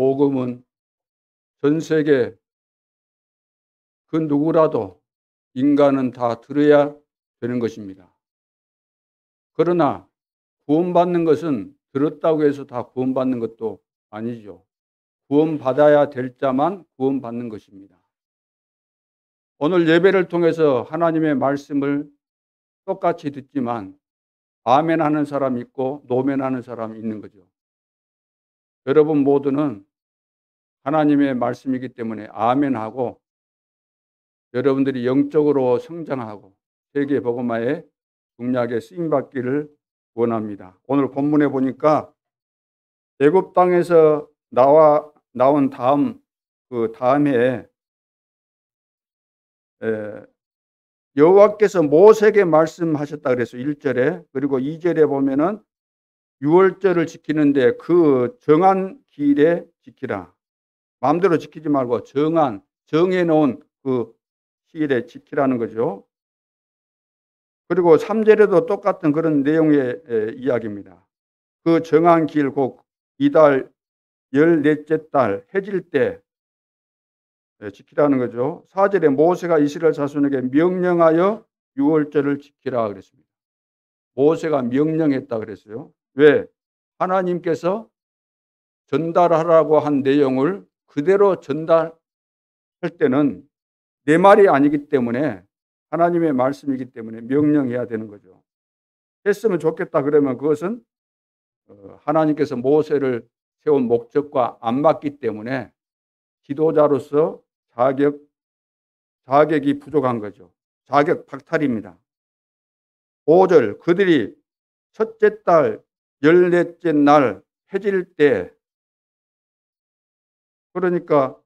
복음은 전 세계 그 누구라도 인간은 다 들어야 되는 것입니다. 그러나 구원받는 것은 들었다고 해서 다 구원받는 것도 아니죠. 구원받아야 될 자만 구원받는 것입니다. 오늘 예배를 통해서 하나님의 말씀을 똑같이 듣지만 아멘 하는 사람이 있고 노멘 하는 사람이 있는 거죠. 여러분 모두는 하나님의 말씀이기 때문에 아멘하고 여러분들이 영적으로 성장하고 세계 복음화에 중요하게 쓰임받기를 원합니다. 오늘 본문에 보니까 애굽 땅에서 나온 다음 해에 여호와께서 모세에게 말씀하셨다 그래서 1절에, 그리고 2절에 보면은 유월절을 지키는데 그 정한 기일에 지키라. 마음대로 지키지 말고 정해놓은 그 시일에 지키라는 거죠. 그리고 3절에도 똑같은 그런 내용의 이야기입니다. 그 정한 기일 곧 이달 14째 달 해질 때 지키라는 거죠. 4절에 모세가 이스라엘 자손에게 명령하여 유월절을 지키라 그랬습니다. 모세가 명령했다 그랬어요. 왜? 하나님께서 전달하라고 한 내용을 그대로 전달할 때는 내 말이 아니기 때문에 하나님의 말씀이기 때문에 명령해야 되는 거죠. 했으면 좋겠다 그러면 그것은 하나님께서 모세를 세운 목적과 안 맞기 때문에 지도자로서 자격이 부족한 거죠. 자격 박탈입니다. 5절 그들이 첫째 달 14째 날 해질 때, 그러니까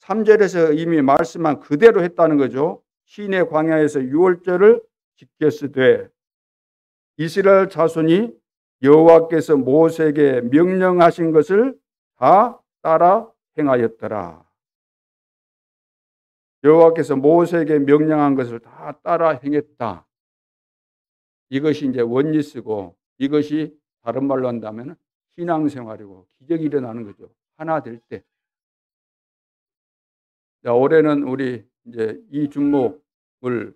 3절에서 이미 말씀한 그대로 했다는 거죠. 시내 광야에서 유월절을 지켰으되 이스라엘 자손이 여호와께서 모세에게 명령하신 것을 다 따라 행하였더라. 여호와께서 모세에게 명령한 것을 다 따라 행했다. 이것이 이제 원리스고, 이것이 다른 말로 한다면 신앙생활이고 기적이 일어나는 거죠. 하나 될 때. 자, 올해는 우리 이제 이 중목을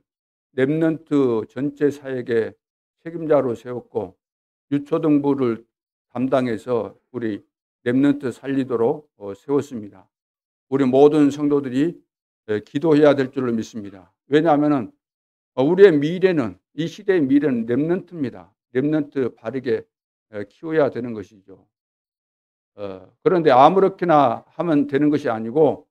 렘넌트 전체 사역의 책임자로 세웠고 유초등부를 담당해서 우리 렘넌트 살리도록 세웠습니다. 우리 모든 성도들이 기도해야 될 줄로 믿습니다. 왜냐하면 우리의 미래는, 이 시대의 미래는 렘넌트입니다. 렘넌트 바르게 키워야 되는 것이죠. 그런데 아무렇게나 하면 되는 것이 아니고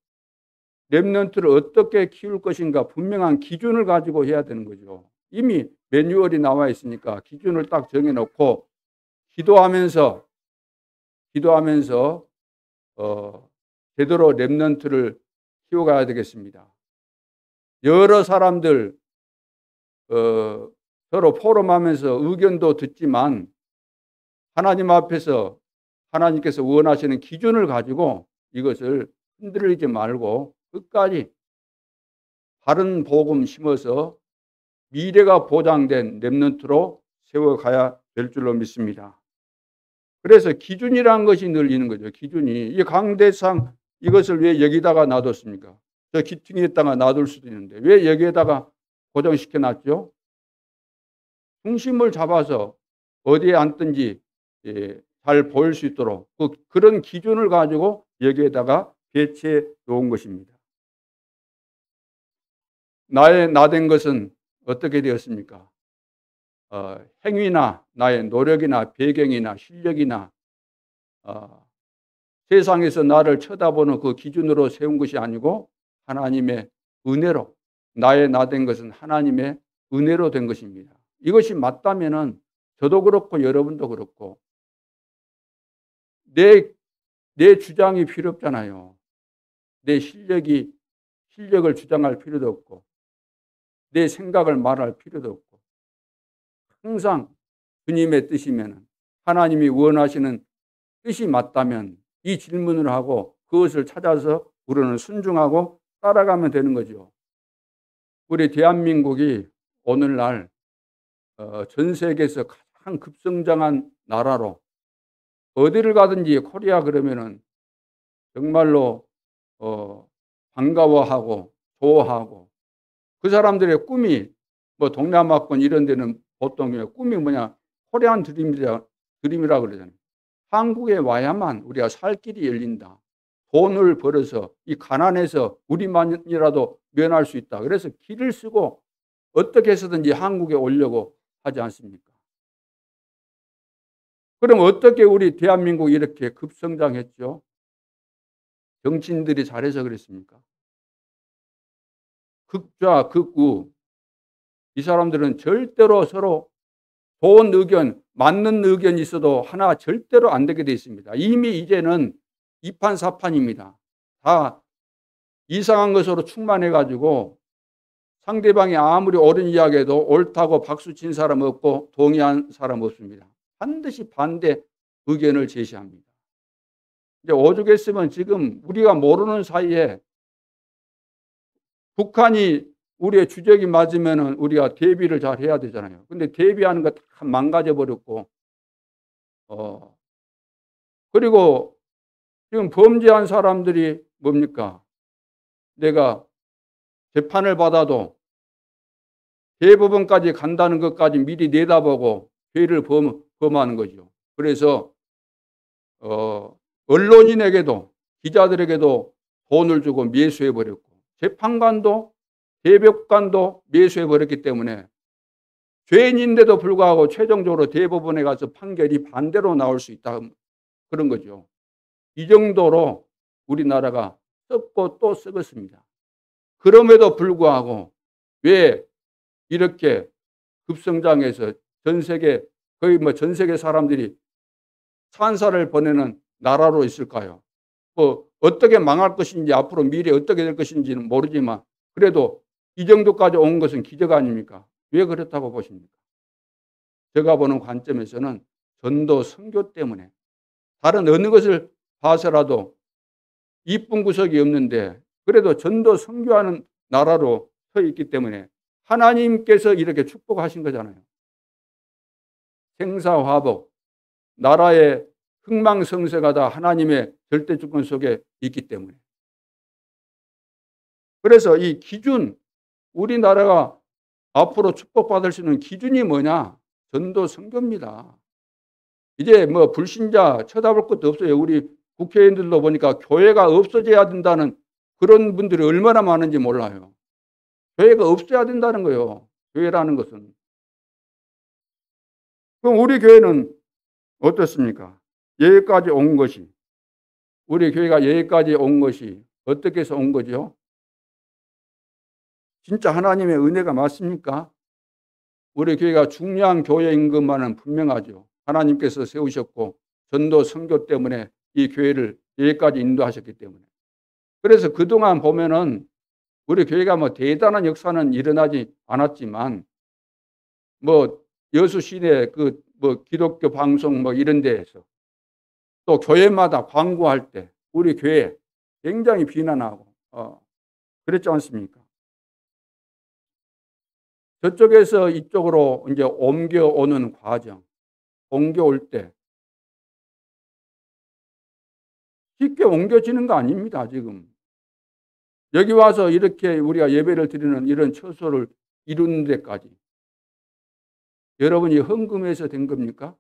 렘넌트를 어떻게 키울 것인가 분명한 기준을 가지고 해야 되는 거죠. 이미 매뉴얼이 나와 있으니까 기준을 딱 정해놓고 기도하면서 제대로 렘넌트를 키워가야 되겠습니다. 여러 사람들 서로 포럼하면서 의견도 듣지만 하나님 앞에서 하나님께서 원하시는 기준을 가지고 이것을 흔들리지 말고 끝까지 바른 복음 심어서 미래가 보장된 렘넌트로 세워가야 될 줄로 믿습니다. 그래서 기준이라는 것이 늘 있는 거죠. 기준이. 이 강대상 이것을 왜 여기다가 놔뒀습니까? 저 기퉁이에다가 놔둘 수도 있는데 왜 여기에다가 고정시켜 놨죠? 중심을 잡아서 어디에 앉든지 잘 보일 수 있도록 그런 기준을 가지고 여기에다가 배치해 놓은 것입니다. 나의 나된 것은 어떻게 되었습니까? 행위나 나의 노력이나 배경이나 실력이나 세상에서 나를 쳐다보는 그 기준으로 세운 것이 아니고 하나님의 은혜로, 나의 나된 것은 하나님의 은혜로 된 것입니다. 이것이 맞다면은 저도 그렇고 여러분도 그렇고 내 주장이 필요 없잖아요. 내 실력을 주장할 필요도 없고 내 생각을 말할 필요도 없고 항상 주님의 뜻이면, 하나님이 원하시는 뜻이 맞다면 이 질문을 하고 그것을 찾아서 우리는 순종하고 따라가면 되는 거죠. 우리 대한민국이 오늘날 전 세계에서 가장 급성장한 나라로, 어디를 가든지 코리아 그러면은 정말로 반가워하고 좋아하고, 그 사람들의 꿈이 뭐 동남아권 이런 데는 보통 꿈이 뭐냐, 코리안 드림이라 그러잖아요. 한국에 와야만 우리가 살 길이 열린다. 돈을 벌어서 이 가난에서 우리만이라도 면할 수 있다. 그래서 길을 쓰고 어떻게 해서든지 한국에 오려고 하지 않습니까? 그럼 어떻게 우리 대한민국이 이렇게 급성장했죠? 정치인들이 잘해서 그랬습니까? 극좌 극우, 이 사람들은 절대로 서로 좋은 의견, 맞는 의견이 있어도 하나 절대로 안 되게 돼 있습니다. 이미 이제는 이판사판입니다. 다 이상한 것으로 충만해 가지고 상대방이 아무리 옳은 이야기해도 옳다고 박수 친 사람 없고 동의한 사람 없습니다. 반드시 반대 의견을 제시합니다. 이제 오죽했으면 지금 우리가 모르는 사이에 북한이 우리의 주적이 맞으면 우리가 대비를 잘 해야 되잖아요. 근데 대비하는 거 다 망가져 버렸고, 그리고 지금 범죄한 사람들이 뭡니까? 내가 재판을 받아도 대법원까지 간다는 것까지 미리 내다보고 죄를 범하는 거죠. 그래서 언론인에게도 기자들에게도 돈을 주고 매수해 버렸고, 재판관도 대법관도 매수해 버렸기 때문에 죄인인데도 불구하고 최종적으로 대법원에 가서 판결이 반대로 나올 수 있다, 그런 거죠. 이 정도로 우리나라가 썩고 또 썩었습니다. 그럼에도 불구하고 왜 이렇게 급성장해서 전 세계, 거의 뭐 전 세계 사람들이 찬사를 보내는 나라로 있을까요? 어떻게 망할 것인지, 앞으로 미래 어떻게 될 것인지는 모르지만 그래도 이 정도까지 온 것은 기적 아닙니까? 왜 그렇다고 보십니까? 제가 보는 관점에서는 전도 선교 때문에, 다른 어느 것을 봐서라도 이쁜 구석이 없는데 그래도 전도 선교하는 나라로 서 있기 때문에 하나님께서 이렇게 축복하신 거잖아요. 생사화복, 나라의 흥망성쇠가 다 하나님의 절대 주권 속에 있기 때문에. 그래서 이 기준, 우리나라가 앞으로 축복받을 수 있는 기준이 뭐냐? 전도 선교입니다. 이제 뭐 불신자 쳐다볼 것도 없어요. 우리 국회의원들도 보니까 교회가 없어져야 된다는 그런 분들이 얼마나 많은지 몰라요. 교회가 없어야 된다는 거예요. 교회라는 것은. 그럼 우리 교회는 어떻습니까? 여기까지 온 것이, 우리 교회가 여기까지 온 것이 어떻게 해서 온 거죠? 진짜 하나님의 은혜가 맞습니까? 우리 교회가 중요한 교회인 것만은 분명하죠. 하나님께서 세우셨고 전도 선교 때문에 이 교회를 여기까지 인도하셨기 때문에. 그래서 그동안 보면은 우리 교회가 뭐 대단한 역사는 일어나지 않았지만, 뭐 여수 시내 그 뭐 기독교 방송 뭐 이런 데에서 또 교회마다 광고할 때 우리 교회 굉장히 비난하고 그랬지 않습니까? 저쪽에서 이쪽으로 이제 옮겨오는 과정, 옮겨올 때 쉽게 옮겨지는 거 아닙니다, 지금. 여기 와서 이렇게 우리가 예배를 드리는 이런 처소를 이루는 데까지 여러분이 헌금해서 된 겁니까?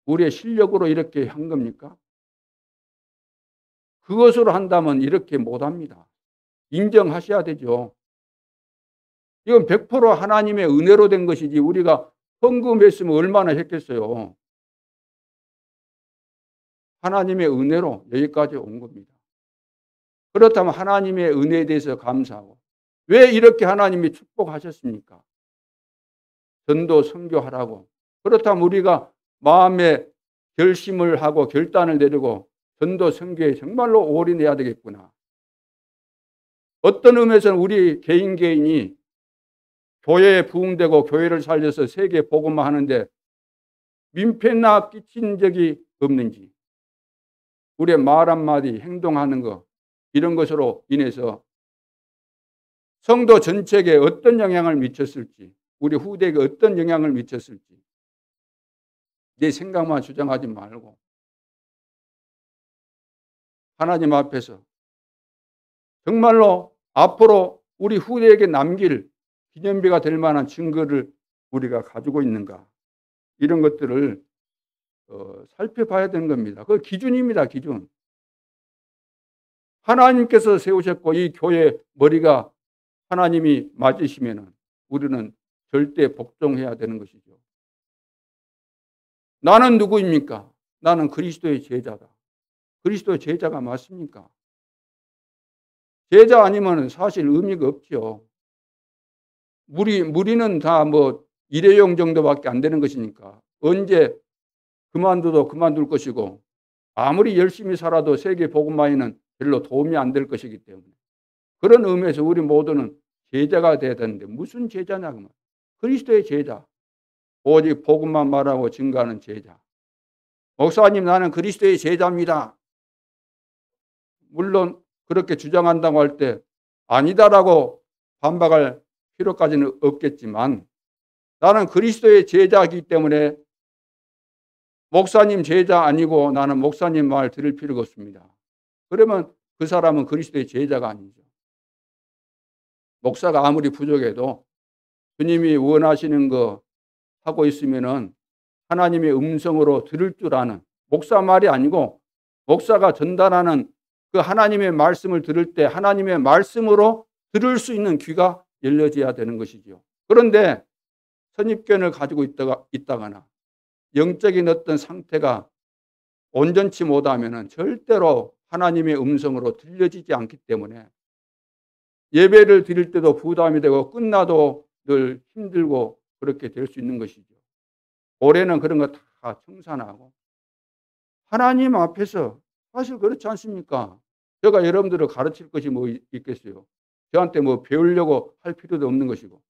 우리의 실력으로 이렇게 한 겁니까? 그것으로 한다면 이렇게 못합니다. 인정하셔야 되죠. 이건 100% 하나님의 은혜로 된 것이지 우리가 헌금했으면 얼마나 했겠어요. 하나님의 은혜로 여기까지 온 겁니다. 그렇다면 하나님의 은혜에 대해서 감사하고, 왜 이렇게 하나님이 축복하셨습니까? 전도 선교하라고. 그렇다면 우리가 마음에 결심을 하고 결단을 내리고 전도 선교에 정말로 올인해야 되겠구나. 어떤 의미에서는 우리 개인이 교회에 부흥되고 교회를 살려서 세계 복음화 하는데 민폐나 끼친 적이 없는지, 우리의 말 한마디, 행동하는 것, 이런 것으로 인해서 성도 전체에게 어떤 영향을 미쳤을지, 우리 후대에게 어떤 영향을 미쳤을지 내 생각만 주장하지 말고 하나님 앞에서 정말로 앞으로 우리 후대에게 남길 기념비가 될 만한 증거를 우리가 가지고 있는가, 이런 것들을 살펴봐야 되는 겁니다. 그 기준입니다. 기준. 하나님께서 세우셨고 이 교회 머리가 하나님이 맞으시면 우리는 절대 복종해야 되는 것이죠. 나는 누구입니까? 나는 그리스도의 제자다. 그리스도의 제자가 맞습니까? 제자 아니면 사실 의미가 없죠. 무리는 다 뭐 일회용 정도밖에 안 되는 것이니까 언제 그만둬도 그만둘 것이고 아무리 열심히 살아도 세계 복음화에는 별로 도움이 안 될 것이기 때문에 그런 의미에서 우리 모두는 제자가 돼야 되는데 무슨 제자냐 그러면 그리스도의 제자, 오직 복음만 말하고 증거하는 제자. 목사님 나는 그리스도의 제자입니다. 물론 그렇게 주장한다고 할 때 아니다라고 반박할 필요까지는 없겠지만 나는 그리스도의 제자이기 때문에 목사님 제자 아니고 나는 목사님 말 들을 필요가 없습니다. 그러면 그 사람은 그리스도의 제자가 아니죠. 목사가 아무리 부족해도 주님이 원하시는 거 하고 있으면은 하나님의 음성으로 들을 줄 아는, 목사 말이 아니고 목사가 전달하는 그 하나님의 말씀을 들을 때 하나님의 말씀으로 들을 수 있는 귀가 열려져야 되는 것이죠. 그런데 선입견을 가지고 있다거나 영적인 어떤 상태가 온전치 못하면은 절대로 하나님의 음성으로 들려지지 않기 때문에 예배를 드릴 때도 부담이 되고 끝나도 늘 힘들고 그렇게 될 수 있는 것이죠. 올해는 그런 거 다 청산하고 하나님 앞에서 사실 그렇지 않습니까? 제가 여러분들을 가르칠 것이 뭐 있겠어요? 저한테 뭐 배우려고 할 필요도 없는 것이고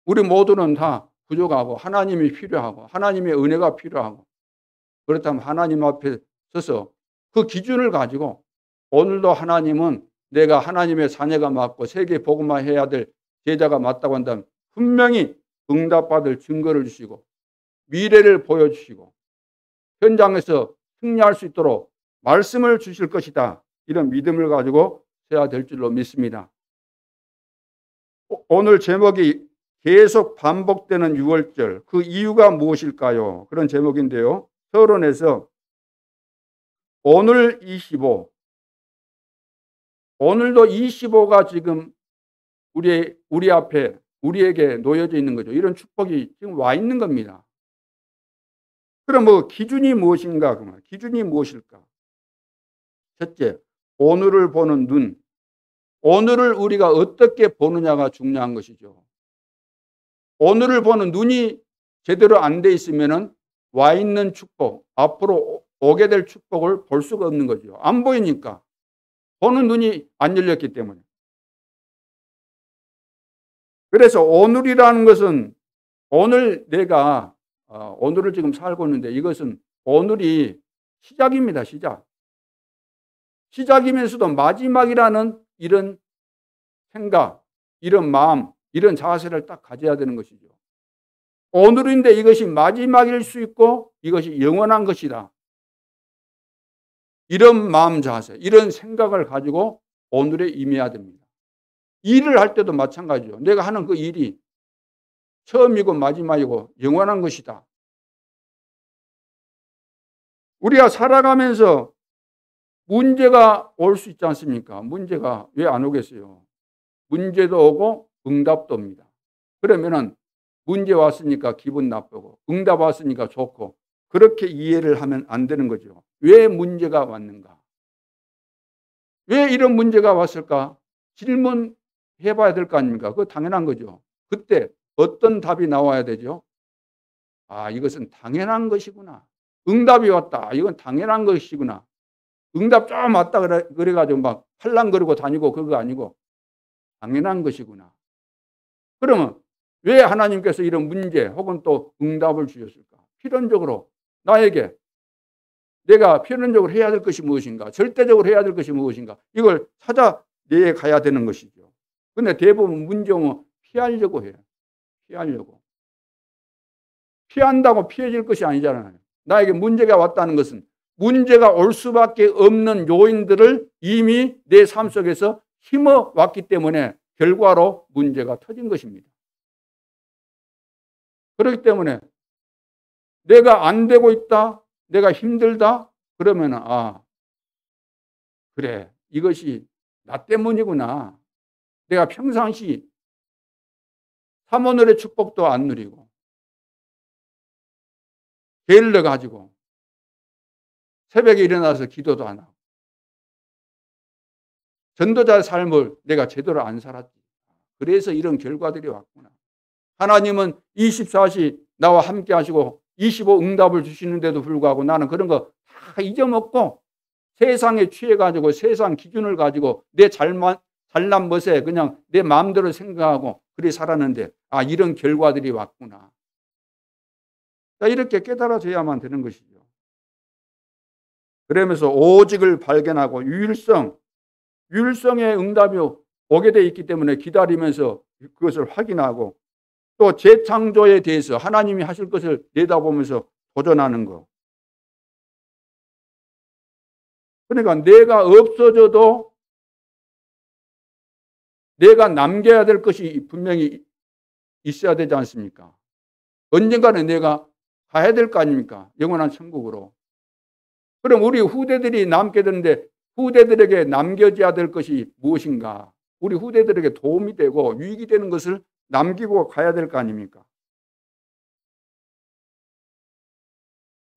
우리 모두는 다 부족하고 하나님이 필요하고 하나님의 은혜가 필요하고 그렇다면 하나님 앞에 서서 그 기준을 가지고 오늘도 하나님은 내가 하나님의 자녀가 맞고 세계 복음화 해야 될 제자가 맞다고 한다면 분명히 응답받을 증거를 주시고 미래를 보여주시고 현장에서 승리할 수 있도록 말씀을 주실 것이다. 이런 믿음을 가지고 해야 될 줄로 믿습니다. 오늘 제목이 계속 반복되는 유월절, 그 이유가 무엇일까요? 그런 제목인데요. 서론에서 오늘 25, 오늘도 25가 지금 우리 앞에 우리에게 놓여져 있는 거죠. 이런 축복이 지금 와 있는 겁니다. 그럼 뭐 기준이 무엇인가? 그러면 기준이 무엇일까? 첫째, 오늘을 보는 눈. 오늘을 우리가 어떻게 보느냐가 중요한 것이죠. 오늘을 보는 눈이 제대로 안 돼 있으면은 와 있는 축복, 앞으로 오게 될 축복을 볼 수가 없는 거죠. 안 보이니까. 보는 눈이 안 열렸기 때문에. 그래서 오늘이라는 것은 오늘 내가 오늘을 지금 살고 있는데 이것은 오늘이 시작입니다. 시작이면서도 마지막이라는 이런 생각, 이런 마음, 이런 자세를 딱 가져야 되는 것이죠. 오늘인데 이것이 마지막일 수 있고 이것이 영원한 것이다. 이런 마음 자세, 이런 생각을 가지고 오늘에 임해야 됩니다. 일을 할 때도 마찬가지죠. 내가 하는 그 일이 처음이고 마지막이고 영원한 것이다. 우리가 살아가면서 문제가 올 수 있지 않습니까? 문제가 왜 안 오겠어요? 문제도 오고 응답도 옵니다. 그러면은 문제 왔으니까 기분 나쁘고 응답 왔으니까 좋고 그렇게 이해를 하면 안 되는 거죠. 왜 문제가 왔는가? 왜 이런 문제가 왔을까? 질문해 봐야 될 거 아닙니까? 그거 당연한 거죠. 그때 어떤 답이 나와야 되죠? 아, 이것은 당연한 것이구나. 응답이 왔다. 이건 당연한 것이구나. 응답 좀 왔다 그래가지고 막 팔랑거리고 다니고 그거 아니고 당연한 것이구나. 그러면 왜 하나님께서 이런 문제 혹은 또 응답을 주셨을까? 필연적으로 나에게 내가 필연적으로 해야 될 것이 무엇인가? 절대적으로 해야 될 것이 무엇인가? 이걸 찾아내 가야 되는 것이죠. 그런데 대부분 문제 오면 피하려고 해요. 피하려고. 피한다고 피해질 것이 아니잖아요. 나에게 문제가 왔다는 것은 문제가 올 수밖에 없는 요인들을 이미 내 삶 속에서 힘어왔기 때문에 결과로 문제가 터진 것입니다. 그렇기 때문에 내가 안 되고 있다, 내가 힘들다, 그러면 그래, 이것이 나 때문이구나. 내가 평상시 삼오늘의 축복도 안 누리고 게을러 가지고 새벽에 일어나서 기도도 안 하고 전도자의 삶을 내가 제대로 안 살았지. 그래서 이런 결과들이 왔구나. 하나님은 24시 나와 함께 하시고 25 응답을 주시는데도 불구하고 나는 그런 거 다 잊어먹고 세상에 취해가지고 세상 기준을 가지고 내 잘난 멋에 그냥 내 마음대로 생각하고 그리 살았는데 이런 결과들이 왔구나. 자, 이렇게 깨달아져야만 되는 것이죠. 그러면서 오직을 발견하고 유일성의 응답이 오게 돼 있기 때문에 기다리면서 그것을 확인하고 또 재창조에 대해서 하나님이 하실 것을 내다보면서 도전하는 것. 그러니까 내가 없어져도 내가 남겨야 될 것이 분명히 있어야 되지 않습니까? 언젠가는 내가 가야 될 거 아닙니까? 영원한 천국으로. 그럼 우리 후대들이 남게 되는데 후대들에게 남겨져야 될 것이 무엇인가? 우리 후대들에게 도움이 되고 유익이 되는 것을 남기고 가야 될 거 아닙니까?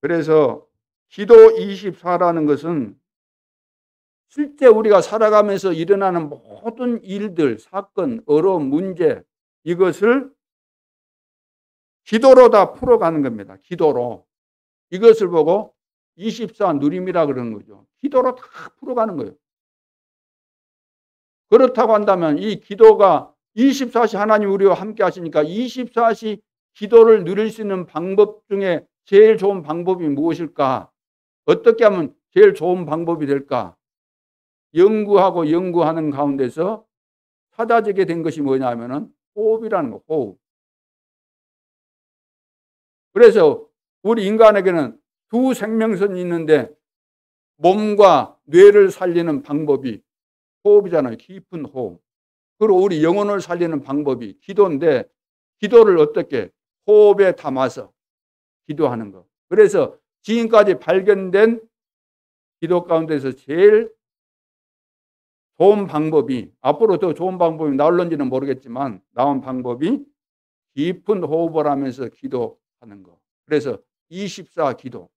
그래서 기도 24라는 것은 실제 우리가 살아가면서 일어나는 모든 일들, 사건, 어려움, 문제 이것을 기도로 다 풀어가는 겁니다. 기도로. 이것을 보고 24 누림이라 그러는 거죠. 기도로 다 풀어가는 거예요. 그렇다고 한다면 이 기도가 24시 하나님 우리와 함께 하시니까 24시 기도를 누릴 수 있는 방법 중에 제일 좋은 방법이 무엇일까? 어떻게 하면 제일 좋은 방법이 될까? 연구하고 연구하는 가운데서 찾아지게 된 것이 뭐냐면은 호흡이라는 거, 호흡. 그래서 우리 인간에게는 두 생명선이 있는데 몸과 뇌를 살리는 방법이 호흡이잖아요. 깊은 호흡. 그리고 우리 영혼을 살리는 방법이 기도인데 기도를 어떻게 호흡에 담아서 기도하는 것. 그래서 지금까지 발견된 기도 가운데서 제일 좋은 방법이 앞으로 더 좋은 방법이 나올는지는 모르겠지만 나온 방법이 깊은 호흡을 하면서 기도하는 것. 그래서 24 기도.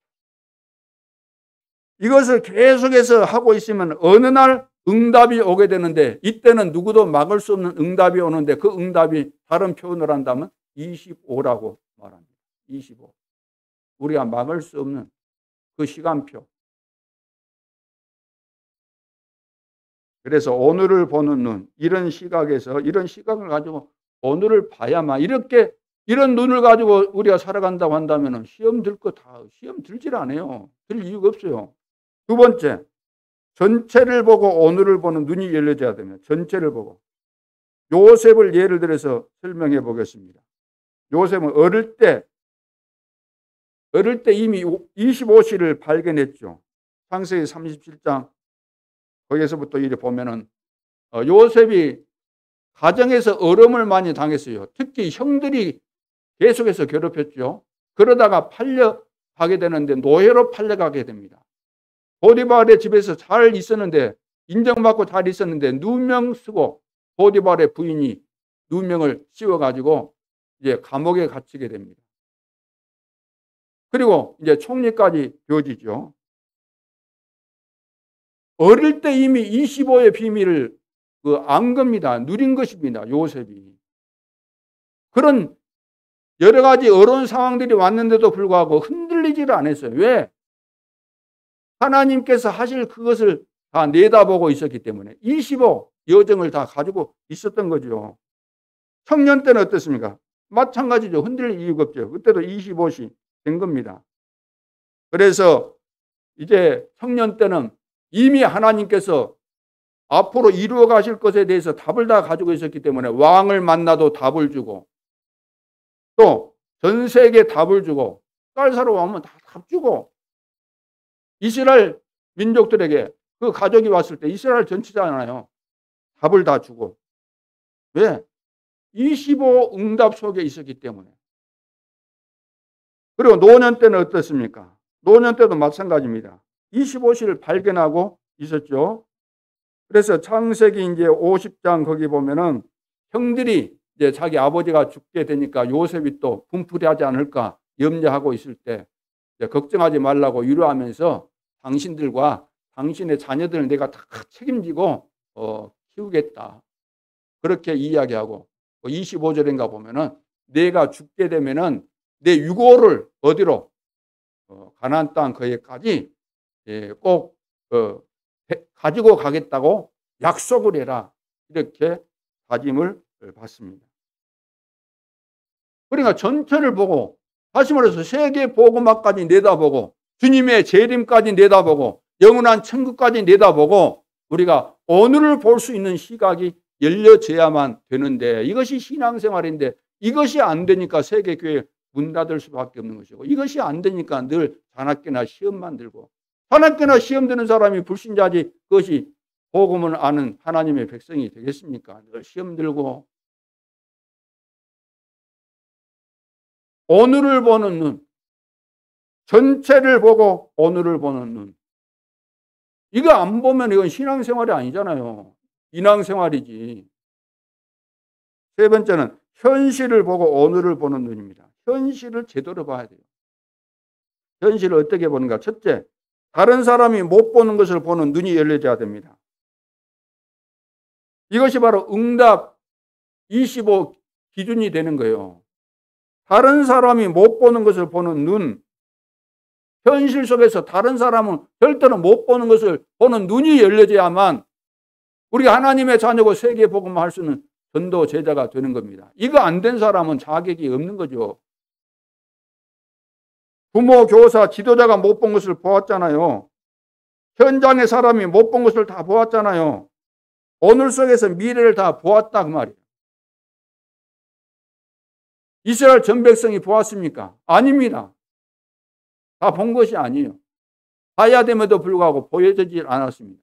이것을 계속해서 하고 있으면 어느 날 응답이 오게 되는데 이때는 누구도 막을 수 없는 응답이 오는데 그 응답이 다른 표현을 한다면 25라고 말합니다. 25. 우리가 막을 수 없는 그 시간표. 그래서 오늘을 보는 눈, 이런 시각에서 이런 시각을 가지고 오늘을 봐야만 이렇게 이런 눈을 가지고 우리가 살아간다고 한다면 시험 들 거 다 시험 들질 않아요. 들 이유가 없어요. 두 번째, 전체를 보고 오늘을 보는 눈이 열려져야 됩니다. 전체를 보고. 요셉을 예를 들어서 설명해 보겠습니다. 요셉은 어릴 때 이미 25시를 발견했죠. 창세기 37장 거기에서부터 이렇게 보면은 요셉이 가정에서 어려움을 많이 당했어요. 특히 형들이 계속해서 괴롭혔죠. 그러다가 팔려가게 되는데 노예로 팔려가게 됩니다. 보디발의 집에서 잘 있었는데 인정받고 잘 있었는데 누명 쓰고 보디발의 부인이 누명을 씌워가지고 이제 감옥에 갇히게 됩니다. 그리고 이제 총리까지 되어지죠. 어릴 때 이미 25의 비밀을 안 겁니다. 누린 것입니다. 요셉이. 그런 여러 가지 어려운 상황들이 왔는데도 불구하고 흔들리지를 않았어요. 왜? 하나님께서 하실 그것을 다 내다보고 있었기 때문에 25 여정을 다 가지고 있었던 거죠. 청년 때는 어떻습니까? 마찬가지죠. 흔들릴 이유가 없죠. 그때도 25시 된 겁니다. 그래서 이제 청년 때는 이미 하나님께서 앞으로 이루어 가실 것에 대해서 답을 다 가지고 있었기 때문에 왕을 만나도 답을 주고 또 전 세계에 답을 주고 딸 사러 오면 다 답 주고 이스라엘 민족들에게 그 가족이 왔을 때 이스라엘 전체잖아요. 답을 다 주고. 왜? 25 응답 속에 있었기 때문에. 그리고 노년 때는 어떻습니까? 노년 때도 마찬가지입니다. 25시를 발견하고 있었죠. 그래서 창세기 이제 50장 거기 보면은 형들이 이제 자기 아버지가 죽게 되니까 요셉이 또 분풀이하지 않을까 염려하고 있을 때 걱정하지 말라고 위로하면서 당신들과 당신의 자녀들을 내가 다 책임지고 키우겠다. 그렇게 이야기하고 25절인가 보면은 내가 죽게 되면은 내 유고를 어디로 가나안 땅 거기까지 꼭 가지고 가겠다고 약속을 해라. 이렇게 다짐을 받습니다. 그러니까 전체를 보고 다시 말해서 세계 복음화까지 내다보고 주님의 재림까지 내다보고 영원한 천국까지 내다보고 우리가 오늘을 볼 수 있는 시각이 열려져야만 되는데 이것이 신앙생활인데 이것이 안 되니까 세계교회 문 닫을 수밖에 없는 것이고 이것이 안 되니까 늘 잔학기나 시험만 들고 잔학기나 시험 드는 사람이 불신자지 그것이 복음을 아는 하나님의 백성이 되겠습니까? 늘 시험 들고 오늘을 보는 눈, 전체를 보고 오늘을 보는 눈. 이거 안 보면 이건 신앙생활이 아니잖아요. 인앙생활이지. 세 번째는 현실을 보고 오늘을 보는 눈입니다. 현실을 제대로 봐야 돼요. 현실을 어떻게 보는가? 첫째, 다른 사람이 못 보는 것을 보는 눈이 열려져야 됩니다. 이것이 바로 응답 25 기준이 되는 거예요. 다른 사람이 못 보는 것을 보는 눈, 현실 속에서 다른 사람은 절대로 못 보는 것을 보는 눈이 열려져야만 우리가 하나님의 자녀고 세계 복음을 할 수 있는 전도 제자가 되는 겁니다. 이거 안 된 사람은 자격이 없는 거죠. 부모, 교사, 지도자가 못 본 것을 보았잖아요. 현장의 사람이 못 본 것을 다 보았잖아요. 오늘 속에서 미래를 다 보았다 그 말이에요. 이스라엘 전 백성이 보았습니까? 아닙니다. 다 본 것이 아니에요. 봐야 됨에도 불구하고 보여지질 않았습니다.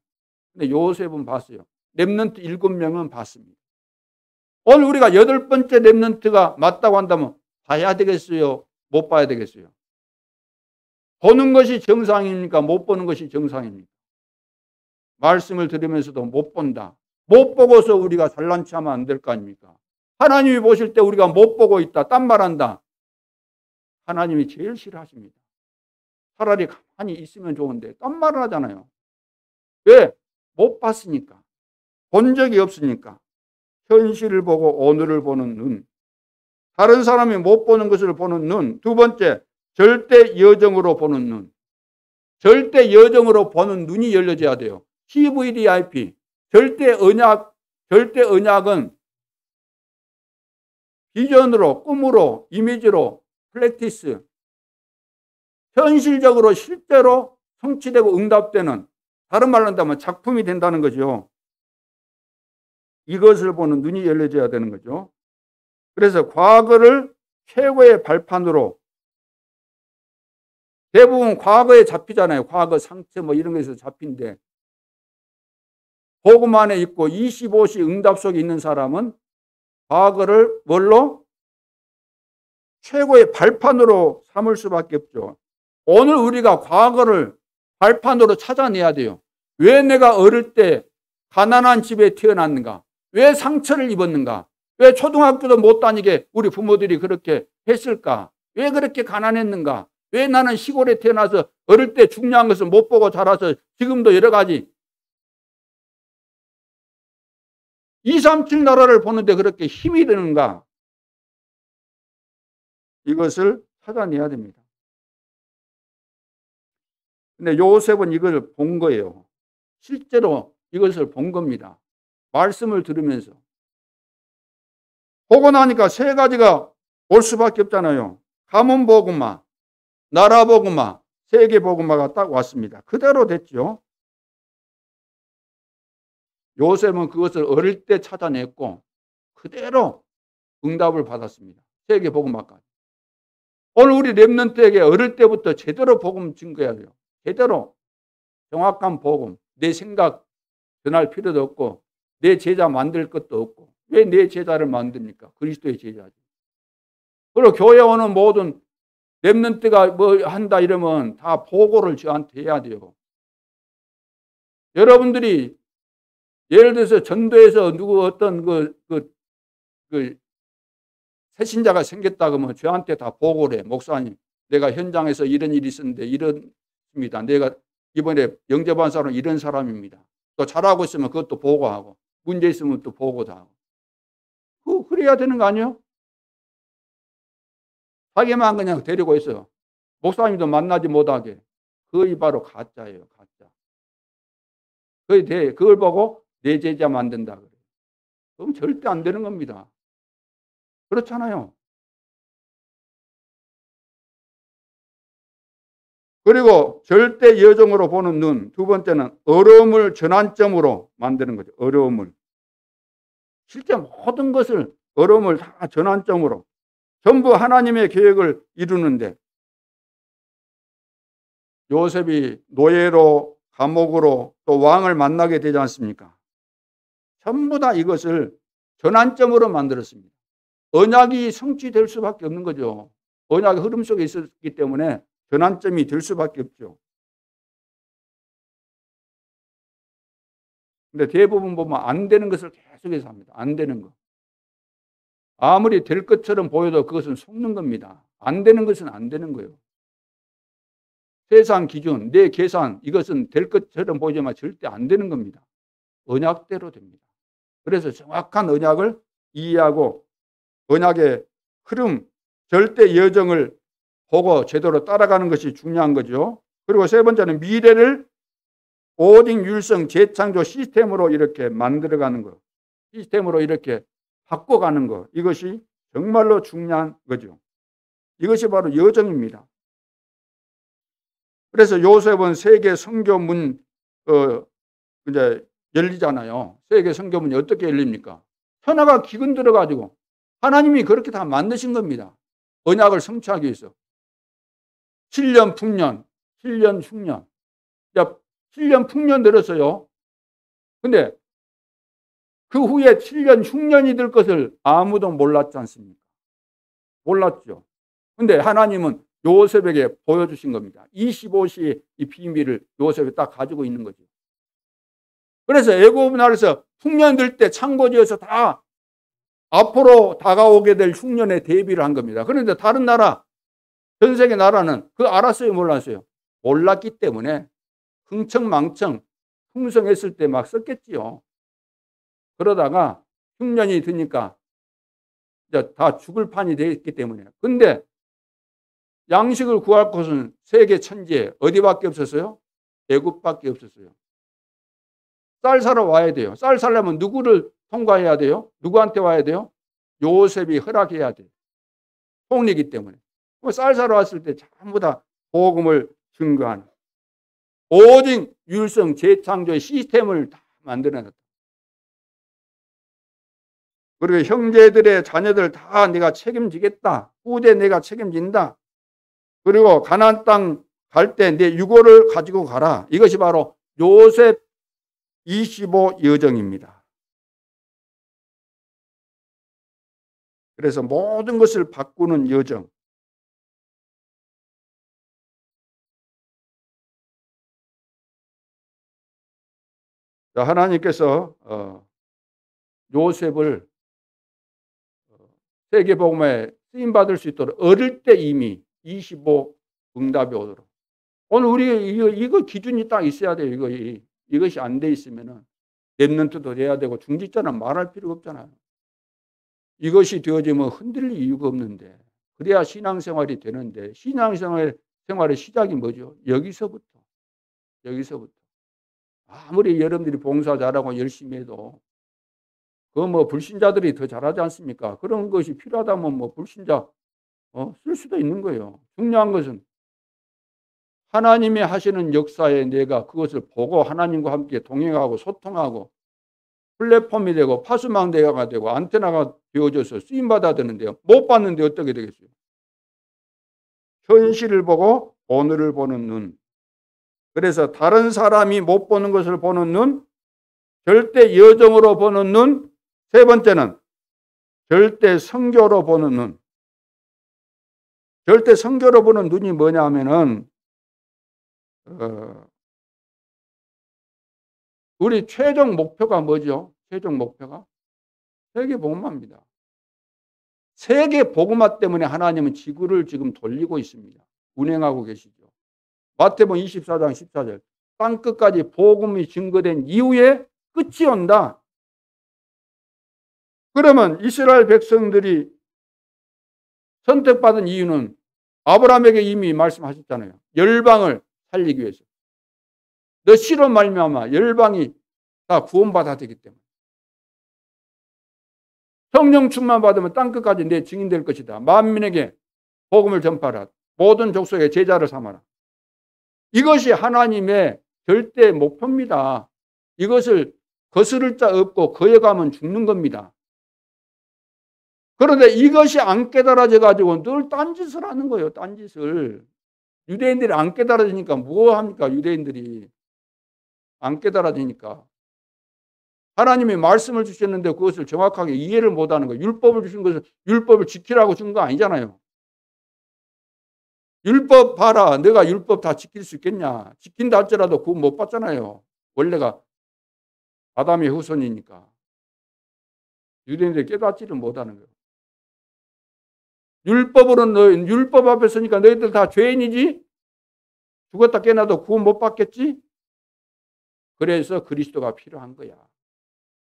근데 요셉은 봤어요. 렘넌트 7명은 봤습니다. 오늘 우리가 8번째 렘넌트가 맞다고 한다면 봐야 되겠어요? 못 봐야 되겠어요? 보는 것이 정상입니까? 못 보는 것이 정상입니까? 말씀을 들으면서도 못 본다. 못 보고서 우리가 잘난 체하면 안 될 거 아닙니까? 하나님이 보실 때 우리가 못 보고 있다. 딴 말한다. 하나님이 제일 싫어하십니다. 차라리 가만히 있으면 좋은데 딴 말을 하잖아요. 왜? 못 봤으니까. 본 적이 없으니까. 현실을 보고 오늘을 보는 눈. 다른 사람이 못 보는 것을 보는 눈. 두 번째, 절대 여정으로 보는 눈. 절대 여정으로 보는 눈이 열려져야 돼요. CVDIP. 절대 언약은 비전으로, 꿈으로, 이미지로, 프랙티스. 현실적으로 실제로 성취되고 응답되는, 다른 말로 한다면 작품이 된다는 거죠. 이것을 보는 눈이 열려져야 되는 거죠. 그래서 과거를 최고의 발판으로, 대부분 과거에 잡히잖아요. 과거 상처 뭐 이런 것에서 잡힌데, 복음 안에 있고 25시 응답 속에 있는 사람은 과거를 뭘로? 최고의 발판으로 삼을 수밖에 없죠. 오늘 우리가 과거를 발판으로 찾아내야 돼요. 왜 내가 어릴 때 가난한 집에 태어났는가? 왜 상처를 입었는가? 왜 초등학교도 못 다니게 우리 부모들이 그렇게 했을까? 왜 그렇게 가난했는가? 왜 나는 시골에 태어나서 어릴 때 중요한 것을 못 보고 자라서 지금도 여러 가지 2, 3, 7 나라를 보는데 그렇게 힘이 드는가? 이것을 찾아내야 됩니다. 근데 요셉은 이걸 본 거예요. 실제로 이것을 본 겁니다. 말씀을 들으면서. 보고 나니까 세 가지가 올 수밖에 없잖아요. 가문 복음화, 나라 복음화, 세계 복음화가 딱 왔습니다. 그대로 됐죠. 요셉은 그것을 어릴 때 찾아냈고 그대로 응답을 받았습니다. 세계 복음화까지. 오늘 우리 렘넌트에게 어릴 때부터 제대로 복음 증거해야 돼요. 제대로 정확한 복음, 내 생각 전할 필요도 없고 내 제자 만들 것도 없고 왜 내 제자를 만듭니까? 그리스도의 제자죠. 그리고 교회 오는 모든 렘넌트가 뭐 한다 이러면 다 보고를 저한테 해야 돼요. 여러분들이 예를 들어서 전도에서 누구 어떤 새신자가 생겼다 그러면 저한테 다 보고를 해. 목사님, 내가 현장에서 이런 일이 있었는데 이렇습니다. 내가 이번에 영접한 사람은 이런 사람입니다. 또 잘하고 있으면 그것도 보고하고 문제 있으면 또 보고도 하고. 그래야 되는 거 아니에요? 자기만 그냥 데리고 있어요. 목사님도 만나지 못하게. 그게 바로 가짜예요. 가짜. 그걸 보고 내 제자 만든다 그래요. 그럼 절대 안 되는 겁니다. 그렇잖아요. 그리고 절대 여정으로 보는 눈. 두 번째는 어려움을 전환점으로 만드는 거죠. 어려움을. 실제 모든 것을 어려움을 다 전환점으로. 전부 하나님의 계획을 이루는데 요셉이 노예로 감옥으로 또 왕을 만나게 되지 않습니까? 전부 다 이것을 전환점으로 만들었습니다. 언약이 성취될 수밖에 없는 거죠. 언약의 흐름 속에 있었기 때문에 전환점이 될 수밖에 없죠. 근데 대부분 보면 안 되는 것을 계속해서 합니다. 안 되는 거. 아무리 될 것처럼 보여도 그것은 속는 겁니다. 안 되는 것은 안 되는 거예요. 세상 기준, 내 계산, 이것은 될 것처럼 보이지만 절대 안 되는 겁니다. 언약대로 됩니다. 그래서 정확한 언약을 이해하고 언약의 흐름, 절대 여정을 보고 제대로 따라가는 것이 중요한 거죠. 그리고 세 번째는 미래를 오직 율성 재창조 시스템으로 이렇게 만들어가는 것, 시스템으로 이렇게 바꿔가는 것, 이것이 정말로 중요한 거죠. 이것이 바로 여정입니다. 그래서 요셉은 세계 선교문 이제 열리잖아요. 세계 선교문이 어떻게 열립니까? 천하가 기근 들어가지고 하나님이 그렇게 다 만드신 겁니다. 언약을 성취하기 위해서. 7년 풍년, 7년 흉년. 7년 풍년 들었어요. 근데 그 후에 7년 흉년이 될 것을 아무도 몰랐지 않습니까? 몰랐죠. 근데 하나님은 요셉에게 보여주신 겁니다. 25시의 이 비밀을 요셉이 딱 가지고 있는 거죠. 그래서 애굽 나라에서 흉년 들 때 창고지어서 다 앞으로 다가오게 될 흉년에 대비를 한 겁니다. 그런데 다른 나라, 전 세계 나라는 그거 알았어요, 몰랐어요? 몰랐기 때문에 흥청망청 풍성했을 때 막 썼겠지요. 그러다가 흉년이 드니까 이제 다 죽을 판이 되었기 때문에. 근데 양식을 구할 곳은 세계 천지에 어디밖에 없었어요? 애굽밖에 없었어요. 쌀 사러 와야 돼요. 쌀 사려면 누구를 통과해야 돼요? 누구한테 와야 돼요? 요셉이 허락해야 돼요. 통리이기 때문에. 쌀 사러 왔을 때 전부 다 복음을 증거하는 오직 율성 재창조의 시스템을 다 만들어놨다. 그리고 형제들의 자녀들 다 내가 책임지겠다. 후대 내가 책임진다. 그리고 가나안 땅 갈 때 내 유고를 가지고 가라. 이것이 바로 요셉 25 여정입니다. 그래서 모든 것을 바꾸는 여정. 하나님께서 요셉을 세계복음에 쓰임받을 수 있도록 어릴 때 이미 25 응답이 오도록. 오늘 우리 이거 기준이 딱 있어야 돼요. 이것이 안 돼 있으면은 렘넌트도 돼야 되고 중직자는 말할 필요가 없잖아요. 이것이 되어지면 흔들릴 이유가 없는데 그래야 신앙생활이 되는데 신앙생활의 시작이 뭐죠? 여기서부터. 아무리 여러분들이 봉사 잘하고 열심히 해도 그 불신자들이 더 잘하지 않습니까? 그런 것이 필요하다면 불신자 쓸 수도 있는 거예요. 중요한 것은 하나님이 하시는 역사에 내가 그것을 보고 하나님과 함께 동행하고 소통하고 플랫폼이 되고 파수망대가 되고 안테나가 되어져서 쓰임받아야 되는데요. 못 받는데 어떻게 되겠어요? 현실을 보고 오늘을 보는 눈. 그래서 다른 사람이 못 보는 것을 보는 눈, 절대 여정으로 보는 눈, 세 번째는 절대 성교로 보는 눈. 절대 성교로 보는 눈이 뭐냐 하면은 우리 최종 목표가 뭐죠? 최종 목표가 세계 복음화입니다. 세계 복음화 때문에 하나님은 지구를 지금 돌리고 있습니다. 운행하고 계시죠. 마태복음 24장 14절. 땅 끝까지 복음이 증거된 이후에 끝이 온다. 그러면 이스라엘 백성들이 선택받은 이유는 아브라함에게 이미 말씀하셨잖아요. 열방을 살리기 위해서. 너 씨로 말미암아 열방이 다 구원받아야 되기 때문에. 성령 충만 받으면 땅 끝까지 내 증인될 것이다. 만민에게 복음을 전파하라. 모든 족속의 제자를 삼아라. 이것이 하나님의 절대 목표입니다. 이것을 거스를 자 없고 거역하면 죽는 겁니다. 그런데 이것이 안 깨달아져 가지고 늘 딴짓을 하는 거예요. 딴짓을. 유대인들이 안 깨달아지니까 뭐 합니까? 유대인들이 안 깨달아지니까. 하나님이 말씀을 주셨는데 그것을 정확하게 이해를 못하는 거예요. 율법을 주신 것을 율법을 지키라고 준 거 아니잖아요. 율법 봐라. 내가 율법 다 지킬 수 있겠냐. 지킨다 할지라도 구원 못 받잖아요. 원래가 아담의 후손이니까. 유대인들이 깨닫지를 못하는 거예요. 율법으로는 율법 앞에 서니까 너희들 다 죄인이지? 죽었다 깨어나도 구원 못 받겠지? 그래서 그리스도가 필요한 거야.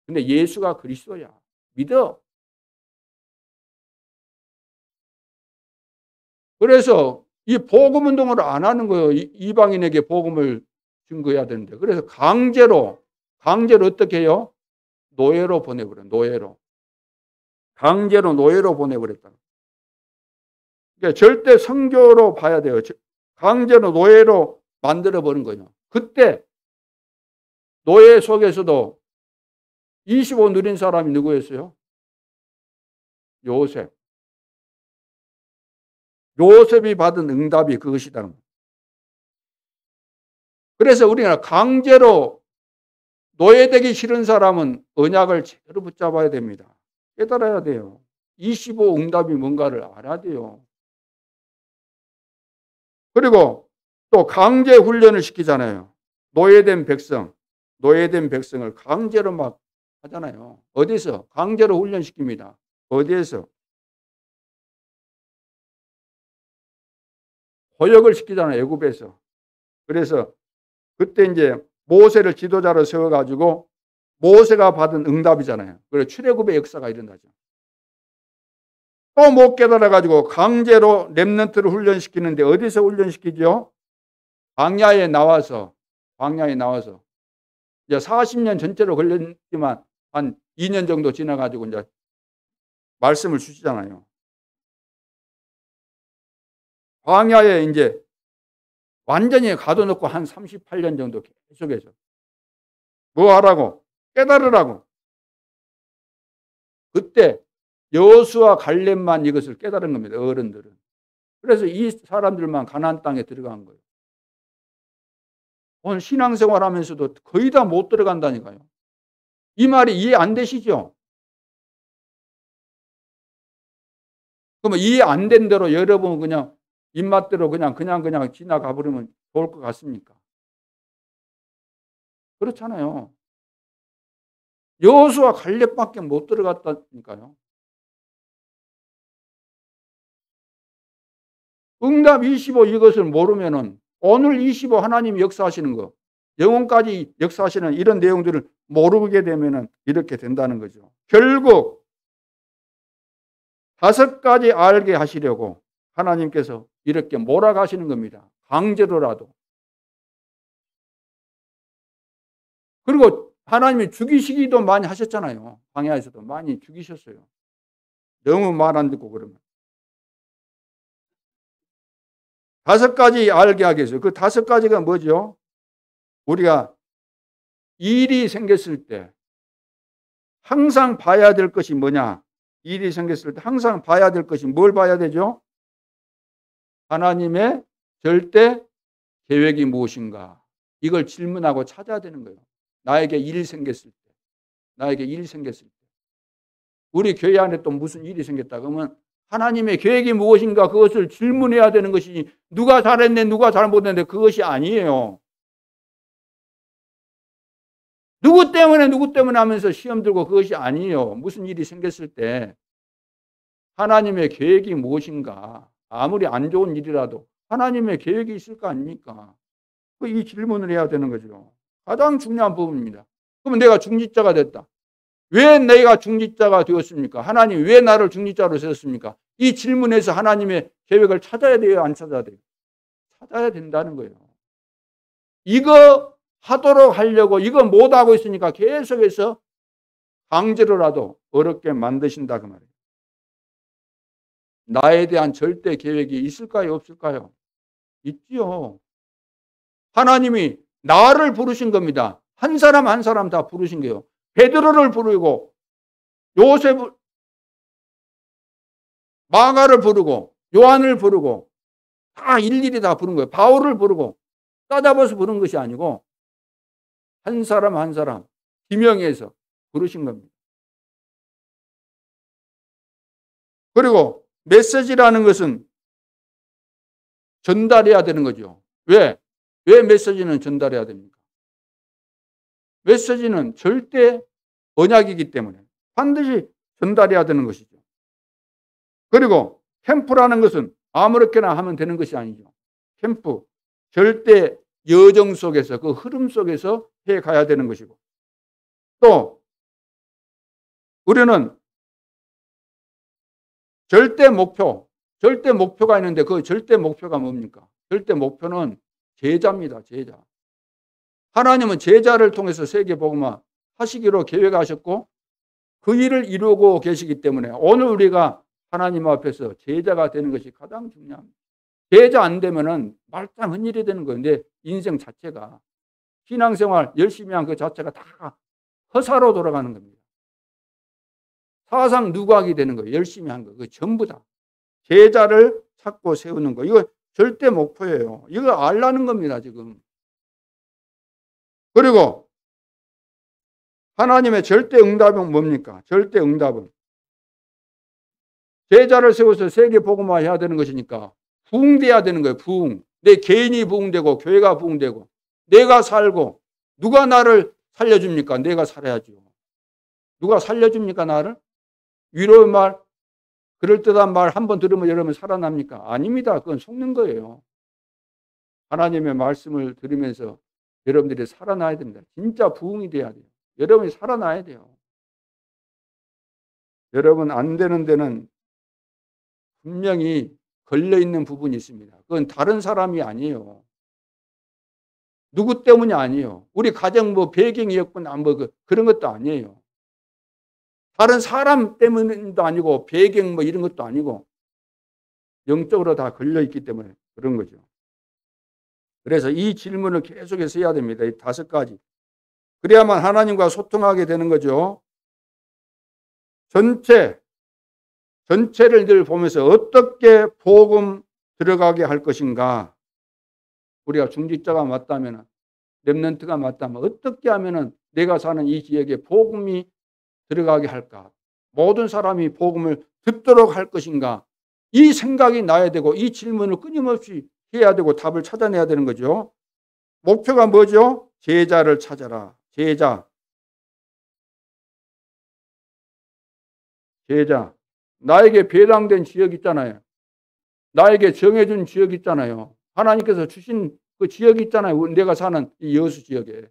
근데 예수가 그리스도야. 믿어. 그래서 이 복음 운동을 안 하는 거예요. 이방인에게 복음을 증거해야 되는데. 그래서 강제로 어떻게 해요? 노예로 보내버려. 노예로. 강제로 노예로 보내버렸다. 그러니까 절대 성교로 봐야 돼요. 강제로 노예로 만들어버린 거예요. 그때 노예 속에서도 25 누린 사람이 누구였어요? 요셉. 요셉이 받은 응답이 그것이다. 그래서 우리가 강제로 노예되기 싫은 사람은 언약을 제대로 붙잡아야 됩니다. 깨달아야 돼요. 25 응답이 뭔가를 알아야 돼요. 그리고 또 강제 훈련을 시키잖아요. 노예된 백성을 강제로 막 하잖아요. 어디서? 강제로 훈련시킵니다. 어디에서? 호역을 시키잖아요. 애굽에서. 그래서 그때 이제 모세를 지도자로 세워가지고 모세가 받은 응답이잖아요. 그래서 출애굽의 역사가 일어나죠. 또 못 깨달아가지고 강제로 렘넌트를 훈련시키는데 어디서 훈련시키죠? 광야에 나와서 이제 40년 전체로 걸렸지만 한 2년 정도 지나가지고 이제 말씀을 주시잖아요. 광야에 이제 완전히 가둬놓고 한 38년 정도 계속해서 뭐 하라고? 깨달으라고. 그때 여호수아 갈렙만 이것을 깨달은 겁니다. 어른들은. 그래서 이 사람들만 가나안 땅에 들어간 거예요. 오늘 신앙생활 하면서도 거의 다 못 들어간다니까요. 이 말이 이해 안 되시죠? 그러면 이해 안 된 대로 여러분 그냥 입맛대로 그냥 지나가 버리면 좋을 것 같습니까? 그렇잖아요. 여호수아 갈렙밖에 못 들어갔다니까요. 응답 25 이것을 모르면은 오늘 25 하나님이 역사하시는 거, 영혼까지 역사하시는 이런 내용들을 모르게 되면은 이렇게 된다는 거죠. 결국 5가지 알게 하시려고 하나님께서 이렇게 몰아가시는 겁니다. 강제로라도. 그리고 하나님이 죽이시기도 많이 하셨잖아요. 광야에서도 많이 죽이셨어요. 너무 말 안 듣고 그러면. 5가지 알게 하기 위해서. 그 5가지가 뭐죠? 우리가 일이 생겼을 때 항상 봐야 될 것이 뭐냐? 일이 생겼을 때 항상 봐야 될 것이 뭘 봐야 되죠? 하나님의 절대 계획이 무엇인가? 이걸 질문하고 찾아야 되는 거예요. 나에게 일이 생겼을 때. 나에게 일이 생겼을 때. 우리 교회 안에 또 무슨 일이 생겼다 그러면 하나님의 계획이 무엇인가 그것을 질문해야 되는 것이지 누가 잘했네 누가 잘못했네 그것이 아니에요. 누구 때문에 하면서 시험 들고 그것이 아니에요. 무슨 일이 생겼을 때 하나님의 계획이 무엇인가 아무리 안 좋은 일이라도 하나님의 계획이 있을 거 아닙니까? 이 질문을 해야 되는 거죠. 가장 중요한 부분입니다. 그러면 내가 중직자가 됐다. 왜 내가 중직자가 되었습니까? 하나님 왜 나를 중직자로 세웠습니까? 이 질문에서 하나님의 계획을 찾아야 돼요? 안 찾아야 돼요? 찾아야 된다는 거예요. 이거 하도록 하려고 이거 못하고 있으니까 계속해서 강제로라도 어렵게 만드신다 그 말이에요. 나에 대한 절대 계획이 있을까요? 없을까요? 있지요. 하나님이 나를 부르신 겁니다. 한 사람 한 사람 다 부르신 거예요. 베드로를 부르고 요셉을 마가를 부르고 요한을 부르고 다 일일이 다 부른 거예요. 바울을 부르고 따잡아서 부른 것이 아니고 한 사람 한 사람 지명해서 부르신 겁니다. 그리고 메시지라는 것은 전달해야 되는 거죠. 왜 메시지는 전달해야 됩니까? 메시지는 절대 언약이기 때문에 반드시 전달해야 되는 것이죠. 그리고 캠프라는 것은 아무렇게나 하면 되는 것이 아니죠. 캠프, 절대 여정 속에서 그 흐름 속에서 해 가야 되는 것이고 또 우리는 절대 목표가 있는데 그 절대 목표가 뭡니까? 절대 목표는 제자입니다. 제자. 하나님은 제자를 통해서 세계복음화 하시기로 계획하셨고 그 일을 이루고 계시기 때문에 오늘 우리가 하나님 앞에서 제자가 되는 것이 가장 중요합니다. 제자 안 되면은 말짱 헛일이 되는 거예요. 내 인생 자체가 신앙생활 열심히 한 그 자체가 다 허사로 돌아가는 겁니다. 사상 누각이 되는 거예요. 열심히 한 거. 그 전부 다. 제자를 찾고 세우는 거. 이거 절대 목표예요. 이거 알라는 겁니다, 지금. 그리고 하나님의 절대 응답은 뭡니까? 절대 응답은 제자를 세워서 세계 복음화 해야 되는 것이니까 부흥돼야 되는 거예요. 부흥. 내 개인이 부흥되고 교회가 부흥되고 내가 살고 누가 나를 살려줍니까? 내가 살아야죠. 누가 살려줍니까? 나를? 위로의 말, 그럴듯한 말 한 번 들으면 여러분 살아납니까? 아닙니다. 그건 속는 거예요. 하나님의 말씀을 들으면서 여러분들이 살아나야 됩니다. 진짜 부흥이 돼야 돼요. 여러분이 살아나야 돼요. 여러분 안 되는 데는 분명히 걸려있는 부분이 있습니다. 그건 다른 사람이 아니에요. 누구 때문이 아니에요. 우리 가정 배경이었거나 그런 것도 아니에요. 다른 사람 때문도 아니고 배경 이런 것도 아니고 영적으로 다 걸려있기 때문에 그런 거죠. 그래서 이 질문을 계속해서 해야 됩니다. 이 5가지. 그래야만 하나님과 소통하게 되는 거죠. 전체를 늘 보면서 어떻게 복음 들어가게 할 것인가. 우리가 중직자가 맞다면, 렘넌트가 맞다면 어떻게 하면 내가 사는 이 지역에 복음이 들어가게 할까. 모든 사람이 복음을 듣도록 할 것인가. 이 생각이 나야 되고 이 질문을 끊임없이 해야 되고 답을 찾아내야 되는 거죠. 목표가 뭐죠? 제자를 찾아라. 제자. 나에게 배당된 지역 있잖아요. 나에게 정해준 지역 있잖아요. 하나님께서 주신 그 지역이 있잖아요. 내가 사는 이 여수 지역에.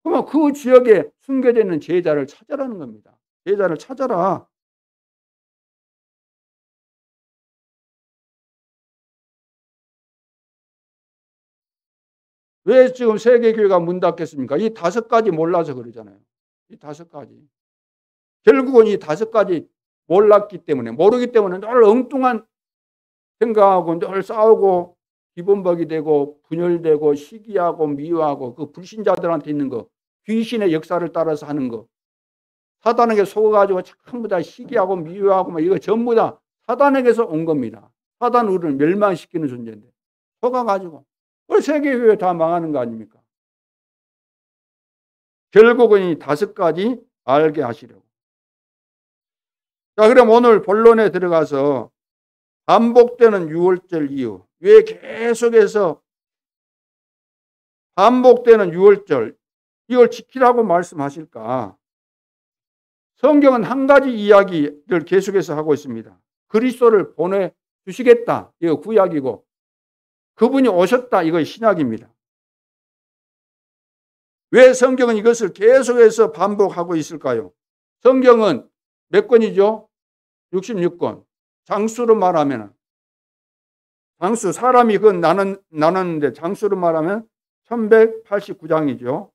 그러면 그 지역에 숨겨져 있는 제자를 찾아라는 겁니다. 제자를 찾아라. 왜 지금 세계교회가 문 닫겠습니까? 이 5가지 몰라서 그러잖아요. 이 5가지. 결국은 이 5가지 몰랐기 때문에, 모르기 때문에 늘 엉뚱한 생각하고 늘 싸우고 기본박이 되고 분열되고 시기하고 미워하고 그 불신자들한테 있는 거, 귀신의 역사를 따라서 하는 거, 사단에게 속아가지고 전부 다 시기하고 미워하고 이거 전부 다 사단에게서 온 겁니다. 사단 우리를 멸망시키는 존재인데 속아가지고 우리 세계교회 다 망하는 거 아닙니까? 결국은 이 5가지 알게 하시려고. 자, 그럼 오늘 본론에 들어가서 반복되는 유월절 이유, 왜 계속해서 반복되는 유월절 이걸 지키라고 말씀하실까? 성경은 한 가지 이야기를 계속해서 하고 있습니다. 그리스도를 보내주시겠다, 이거 구약이고, 그분이 오셨다, 이거 신약입니다. 왜 성경은 이것을 계속해서 반복하고 있을까요? 성경은 몇 권이죠? 66권. 장수로 말하면, 장수, 사람이 그건 나눴는데 장수로 말하면 1189장이죠.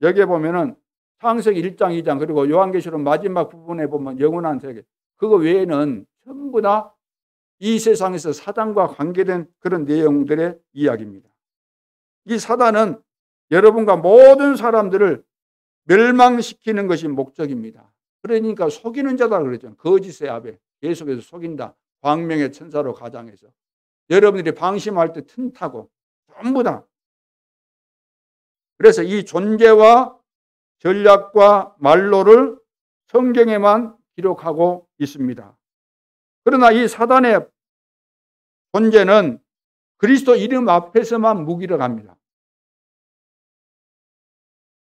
여기에 보면은 창세기 1장, 2장, 그리고 요한계시록 마지막 부분에 보면 영원한 세계. 그거 외에는 전부 다 이 세상에서 사단과 관계된 그런 내용들의 이야기입니다. 이 사단은 여러분과 모든 사람들을 멸망시키는 것이 목적입니다. 그러니까 속이는 자다 그랬잖아요. 거짓의 아베, 계속해서 속인다. 광명의 천사로 가장해서. 여러분들이 방심할 때 틈타고 전부 다. 그래서 이 존재와 전략과 말로를 성경에만 기록하고 있습니다. 그러나 이 사단의 존재는 그리스도 이름 앞에서만 무기력합니다.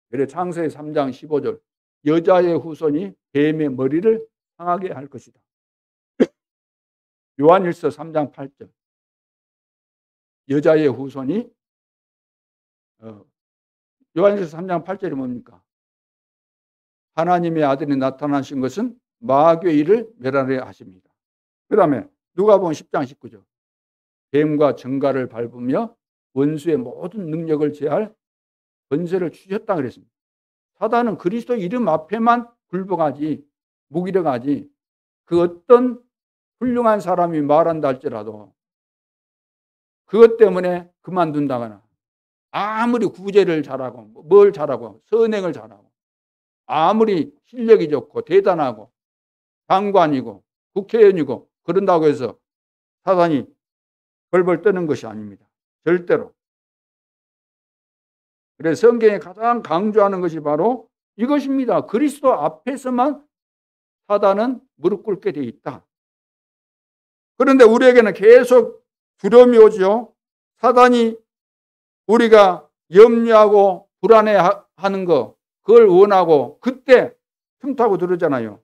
그래서 창세기 3장 15절 여자의 후손이 뱀의 머리를 상하게 할 것이다. 요한일서 3장 8절 여자의 후손이 요한일서 3장 8절이 뭡니까? 하나님의 아들이 나타나신 것은 마귀의 일을 멸하려 하십니다. 그 다음에 누가복음 10장 19절 뱀과 정갈을 밟으며 원수의 모든 능력을 제할 권세를 주셨다 그랬습니다. 사단은 그리스도 이름 앞에만 굴복하지 무기력하지 그 어떤 훌륭한 사람이 말한다 할지라도 그것 때문에 그만둔다거나 아무리 구제를 잘하고 뭘 잘하고 선행을 잘하고 아무리 실력이 좋고 대단하고 장관이고 국회의원이고 그런다고 해서 사단이 벌벌 떠는 것이 아닙니다. 절대로. 그래서 성경에 가장 강조하는 것이 바로 이것입니다. 그리스도 앞에서만 사단은 무릎 꿇게 되어 있다. 그런데 우리에게는 계속 두려움이 오죠. 사단이 우리가 염려하고 불안해하는 거 그걸 원하고 그때 틈타고 들어오잖아요.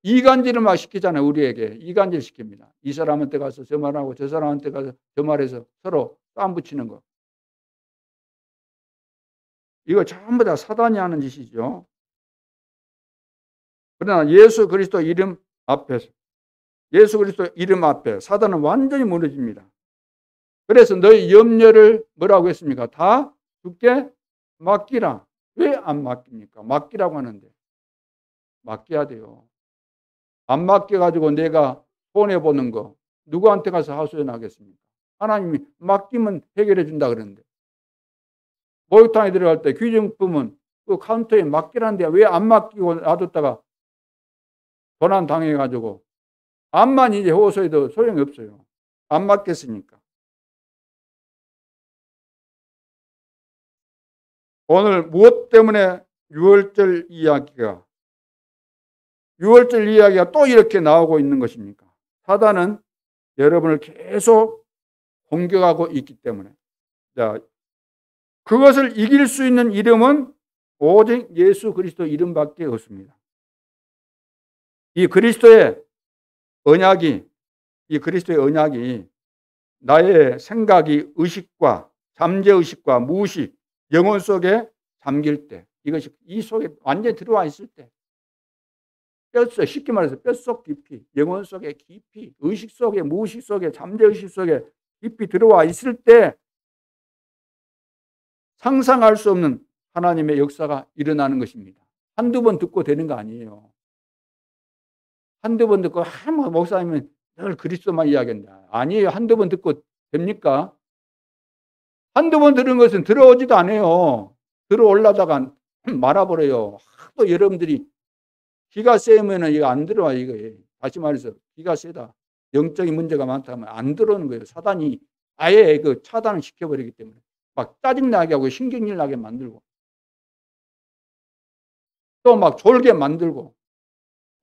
이간질을 막 시키잖아요. 우리에게 이간질 시킵니다. 이 사람한테 가서 저 말하고 저 사람한테 가서 저 말해서 서로 싸움 붙이는 거. 이거 전부 다 사단이 하는 짓이죠. 그러나 예수 그리스도 이름 앞에서 예수 그리스도 이름 앞에 사단은 완전히 무너집니다. 그래서 너희 염려를 뭐라고 했습니까? 다 주께 맡기라. 왜 안 맡깁니까? 맡기라고 하는데 맡겨야 돼요. 안 맡겨가지고 내가 손해보는 거 누구한테 가서 하소연하겠습니까? 하나님이 맡기면 해결해 준다 그러는데 목욕탕에 들어갈 때 귀중품은 그 카운터에 맡기라는데 왜 안 맡기고 놔뒀다가 도난 당해가지고 암만 이제 호소해도 소용이 없어요. 안 맡겼으니까. 오늘 무엇 때문에 6월절 이야기가 또 이렇게 나오고 있는 것입니까? 사단은 여러분을 계속 공격하고 있기 때문에. 자, 그것을 이길 수 있는 이름은 오직 예수 그리스도 이름밖에 없습니다. 이 그리스도의 언약이 나의 생각이 의식과 잠재의식과 무의식, 영혼 속에 잠길 때 이것이 이 속에 완전히 들어와 있을 때 뼛속, 쉽게 말해서 뼛속 깊이, 영혼 속에 깊이, 의식 속에, 무의식 속에, 잠재의식 속에 깊이 들어와 있을 때 상상할 수 없는 하나님의 역사가 일어나는 것입니다. 한두 번 듣고 되는 거 아니에요. 한두 번 듣고 목사님은 늘 그리스도만 이야기한다. 아니에요. 한두 번 듣고 됩니까? 한두 번 들은 것은 들어오지도 않아요. 들어올라다가 말아버려요. 또 여러분들이 기가 세면은 이거 안 들어와, 이거. 다시 말해서 기가 세다. 영적인 문제가 많다면 안 들어오는 거예요. 사단이 아예 그 차단을 시켜버리기 때문에 막 짜증나게 하고 신경질 나게 만들고. 또 막 졸게 만들고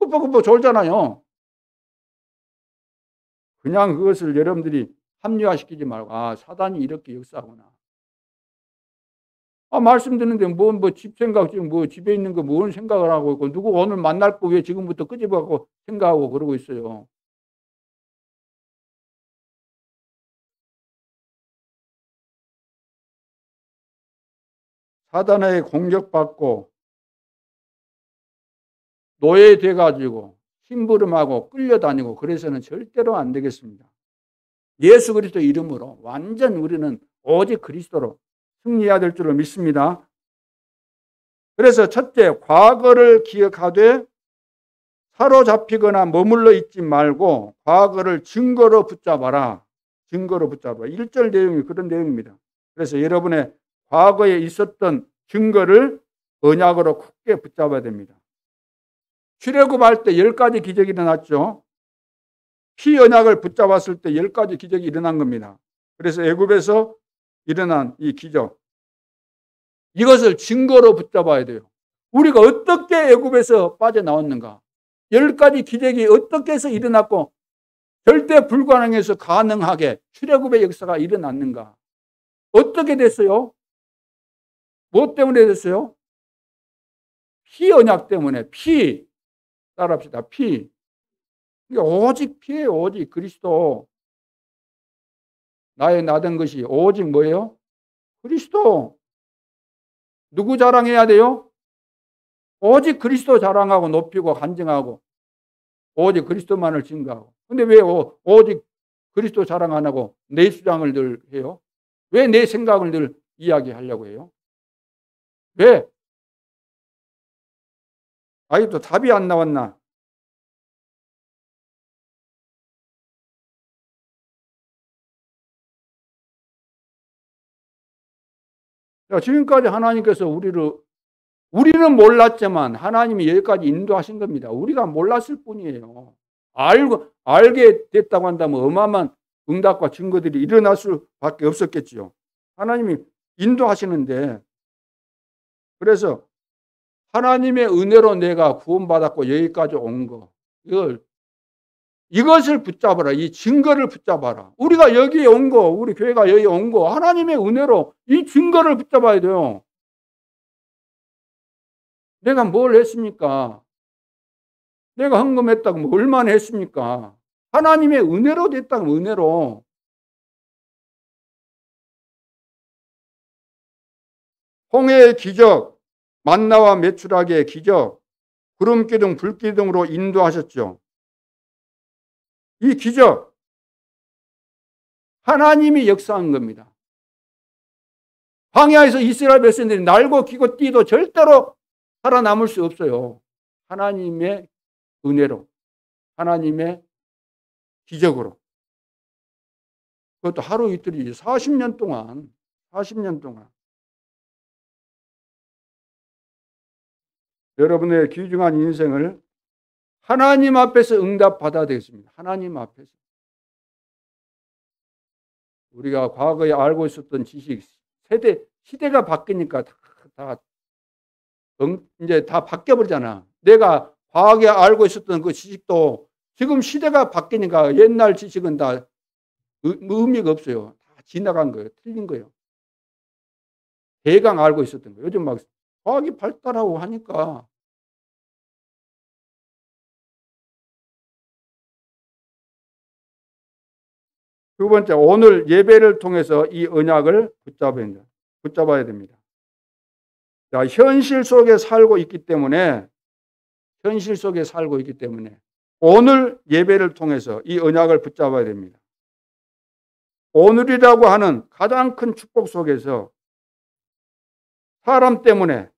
꾸벅꾸벅 졸잖아요. 그냥 그것을 여러분들이 합리화시키지 말고 사단이 이렇게 역사하구나. 말씀 듣는데 뭐 집 생각 지금 뭐 집에 있는 거 뭔 생각을 하고 있고 누구 오늘 만날 거 왜 지금부터 끄집어갖고 생각하고 그러고 있어요. 사단에 공격받고 노예돼 가지고 심부름하고 끌려다니고 그래서는 절대로 안 되겠습니다. 예수 그리스도 이름으로 완전 우리는 오직 그리스도로 승리해야 될 줄로 믿습니다. 그래서 첫째, 과거를 기억하되 사로잡히거나 머물러 있지 말고 과거를 증거로 붙잡아라. 증거로 붙잡아라. 1절 내용이 그런 내용입니다. 그래서 여러분의 과거에 있었던 증거를 언약으로 굳게 붙잡아야 됩니다. 출애굽할 때 10가지 기적이 일어났죠. 피 언약을 붙잡았을 때 10가지 기적이 일어난 겁니다. 그래서 애굽에서 일어난 이 기적, 이것을 증거로 붙잡아야 돼요. 우리가 어떻게 애굽에서 빠져나왔는가? 10가지 기적이 어떻게 해서 일어났고 절대 불가능해서 가능하게 출애굽의 역사가 일어났는가? 어떻게 됐어요? 무엇 때문에 됐어요? 피 언약 때문에. 피 따라합시다. 피. 오직 피예요. 오직 그리스도. 나의 나된 것이 오직 뭐예요? 그리스도. 누구 자랑해야 돼요? 오직 그리스도 자랑하고 높이고 간증하고 오직 그리스도만을 증거하고. 근데 왜 오직 그리스도 자랑 안 하고 내 주장을 늘 해요? 왜 내 생각을 늘 이야기하려고 해요? 왜? 아직도 답이 안 나왔나? 지금까지 하나님께서 우리는 몰랐지만 하나님이 여기까지 인도하신 겁니다. 우리가 몰랐을 뿐이에요. 알게 됐다고 한다면 어마어마한 응답과 증거들이 일어날 수밖에 없었겠지요. 하나님이 인도하시는데, 그래서 하나님의 은혜로 내가 구원받았고 여기까지 온 거, 이것을 붙잡아라. 이 증거를 붙잡아라. 우리가 여기에 온 거, 우리 교회가 여기 온 거, 하나님의 은혜로 이 증거를 붙잡아야 돼요. 내가 뭘 했습니까? 내가 헌금했다고 뭐 얼마나 했습니까? 하나님의 은혜로 됐다고, 은혜로. 홍해의 기적, 만나와 메추라기의 기적, 구름기둥, 불기둥으로 인도하셨죠. 이 기적, 하나님이 역사한 겁니다. 광야에서 이스라엘 백성들이 날고 기고 뛰도 절대로 살아남을 수 없어요. 하나님의 은혜로, 하나님의 기적으로. 그것도 하루 이틀이지 40년 동안 여러분의 귀중한 인생을 하나님 앞에서 응답받아야 되겠습니다. 하나님 앞에서. 우리가 과거에 알고 있었던 지식, 시대가 바뀌니까 이제 다 바뀌어버리잖아. 내가 과거에 알고 있었던 그 지식도 지금 시대가 바뀌니까 옛날 지식은 다 의미가 없어요. 다 지나간 거예요. 틀린 거예요. 대강 알고 있었던 거예요. 요즘 막 과학이 발달하고 하니까. 두 번째, 오늘 예배를 통해서 이 언약을 붙잡아야 됩니다. 자, 현실 속에 살고 있기 때문에 오늘 예배를 통해서 이 언약을 붙잡아야 됩니다. 오늘이라고 하는 가장 큰 축복 속에서 사람 때문에,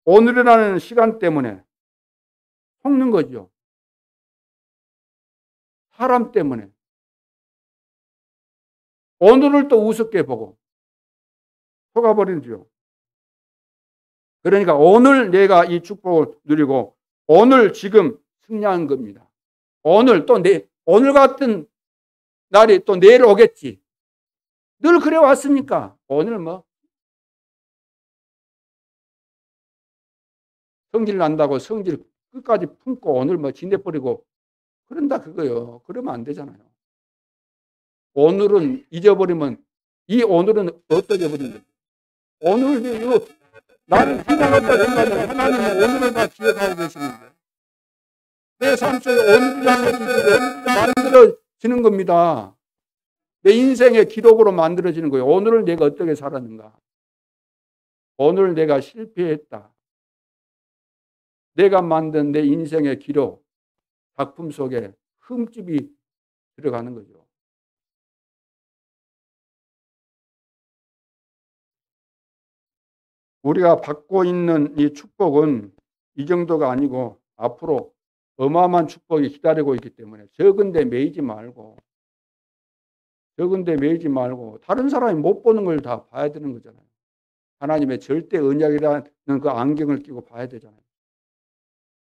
오늘이라는 시간 때문에 속는 거죠. 사람 때문에. 오늘을 또 우습게 보고 속아버리죠. 그러니까 오늘 내가 이 축복을 누리고 오늘 지금 승리한 겁니다. 오늘 같은 날이 또 내일 오겠지. 늘 그래 왔습니까? 오늘 성질 난다고 성질 끝까지 품고 오늘 뭐 지내버리고 그런다 그거요. 그러면 안 되잖아요. 오늘은 잊어버리면 이 오늘은 어떻게 버린다. 오늘 이거 나는 지나갔다 생각하면 하나님은 오늘을 다 기억하고 계시는데 내 삶 속에 오늘이라는 것이 만들어지는 겁니다. 내 인생의 기록으로 만들어지는 거예요. 오늘을 내가 어떻게 살았는가. 오늘 내가 실패했다. 내가 만든 내 인생의 기록, 작품 속에 흠집이 들어가는 거죠. 우리가 받고 있는 이 축복은 이 정도가 아니고 앞으로 어마어마한 축복이 기다리고 있기 때문에 적은 데 매이지 말고 다른 사람이 못 보는 걸 다 봐야 되는 거잖아요. 하나님의 절대 언약이라는 그 안경을 끼고 봐야 되잖아요.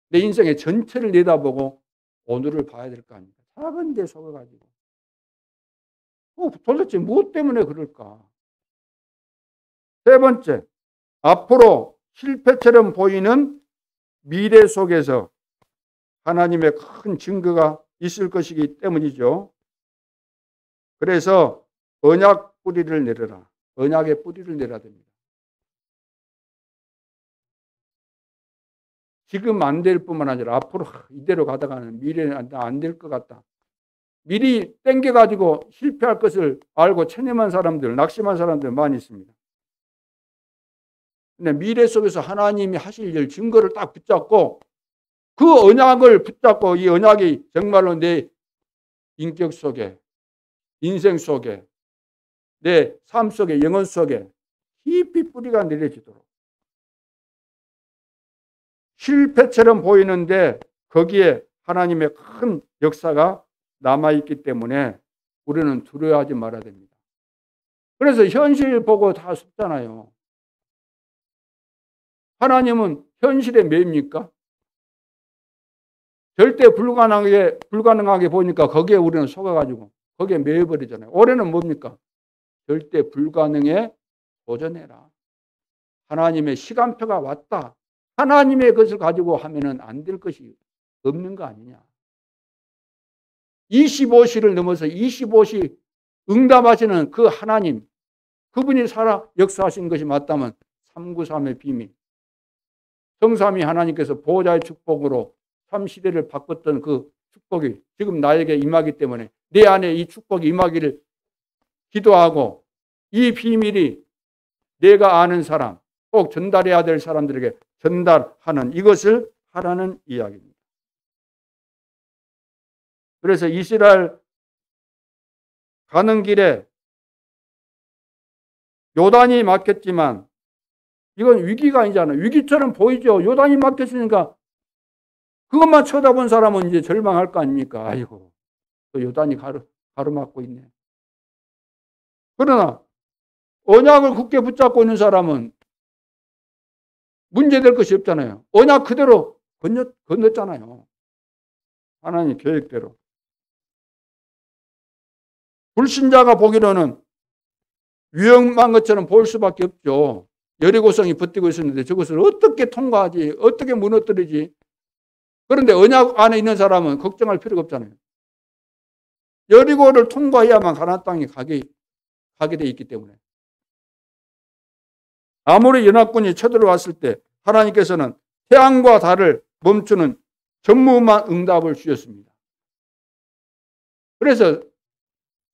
내 인생의 전체를 내다보고 오늘을 봐야 될 거 아닙니까? 작은 데 속아가지고 도대체 무엇 때문에 그럴까? 세 번째, 앞으로 실패처럼 보이는 미래 속에서 하나님의 큰 증거가 있을 것이기 때문이죠. 그래서 언약 뿌리를 내려라. 언약의 뿌리를 내려야 됩니다. 지금 안 될 뿐만 아니라 앞으로 이대로 가다가는 미래는 안 될 것 같다. 미리 땡겨가지고 실패할 것을 알고 체념한 사람들, 낙심한 사람들 많이 있습니다. 근데 미래 속에서 하나님이 하실 일 증거를 딱 붙잡고 그 언약을 붙잡고 이 언약이 정말로 내 인격 속에, 인생 속에, 내 삶 속에, 영혼 속에 깊이 뿌리가 내려지도록 실패처럼 보이는데 거기에 하나님의 큰 역사가 남아있기 때문에 우리는 두려워하지 말아야 됩니다. 그래서 현실 보고 다 속잖아요. 하나님은 현실에 매입니까? 절대 불가능하게 보니까 거기에 우리는 속아가지고 거기에 매여버리잖아요. 올해는 뭡니까? 절대 불가능에 도전해라. 하나님의 시간표가 왔다. 하나님의 것을 가지고 하면은 안 될 것이 없는 거 아니냐. 25시를 넘어서 25시 응답하시는 그 하나님, 그분이 살아 역사하신 것이 맞다면 393의 비밀, 성삼위 하나님께서 보호자의 축복으로 참 시대를 바꿨던 그 축복이 지금 나에게 임하기 때문에 내 안에 이 축복이 임하기를 기도하고 이 비밀이 내가 아는 사람, 꼭 전달해야 될 사람들에게 전달하는 이것을 하라는 이야기입니다. 그래서 이스라엘 가는 길에 요단이 막혔지만 이건 위기가 아니잖아요. 위기처럼 보이죠. 요단이 막혔으니까 그것만 쳐다본 사람은 이제 절망할 거 아닙니까? 아이고, 또 요단이 가로막고 있네. 그러나 언약을 굳게 붙잡고 있는 사람은 문제될 것이 없잖아요. 언약 그대로 건넜잖아요. 하나님 계획대로. 불신자가 보기로는 위험한 것처럼 보일 수밖에 없죠. 여리고성이 버티고 있었는데 저것을 어떻게 통과하지? 어떻게 무너뜨리지? 그런데 언약 안에 있는 사람은 걱정할 필요가 없잖아요. 여리고를 통과해야만 가나안 땅에 가게 돼 있기 때문에. 아무리 연합군이 쳐들어왔을 때 하나님께서는 태양과 달을 멈추는 전무후무한 응답을 주셨습니다. 그래서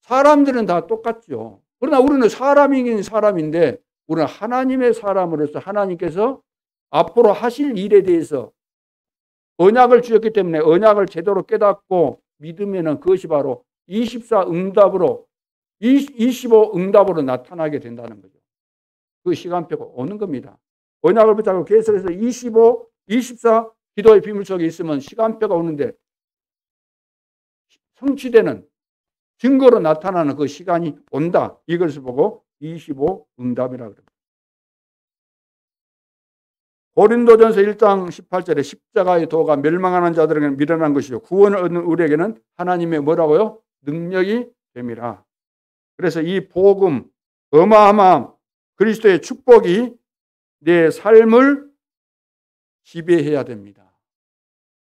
사람들은 다 똑같죠. 그러나 우리는 사람이긴 사람인데 우리는 하나님의 사람으로서 하나님께서 앞으로 하실 일에 대해서 언약을 주셨기 때문에 언약을 제대로 깨닫고 믿으면 그것이 바로 24 응답으로 25 응답으로 나타나게 된다는 거죠. 그 시간표가 오는 겁니다. 언약을 붙잡고 계속해서 25, 24 기도의 비밀 속에 있으면 시간표가 오는데 성취되는 증거로 나타나는 그 시간이 온다. 이것을 보고 25 응답이라고 합니다. 고린도전서 1장 18절에 십자가의 도가 멸망하는 자들에게는 미련한 것이요 구원을 얻는 우리에게는 하나님의 뭐라고요? 능력이 됨이라. 그래서 이 복음, 어마어마한 그리스도의 축복이 내 삶을 지배해야 됩니다.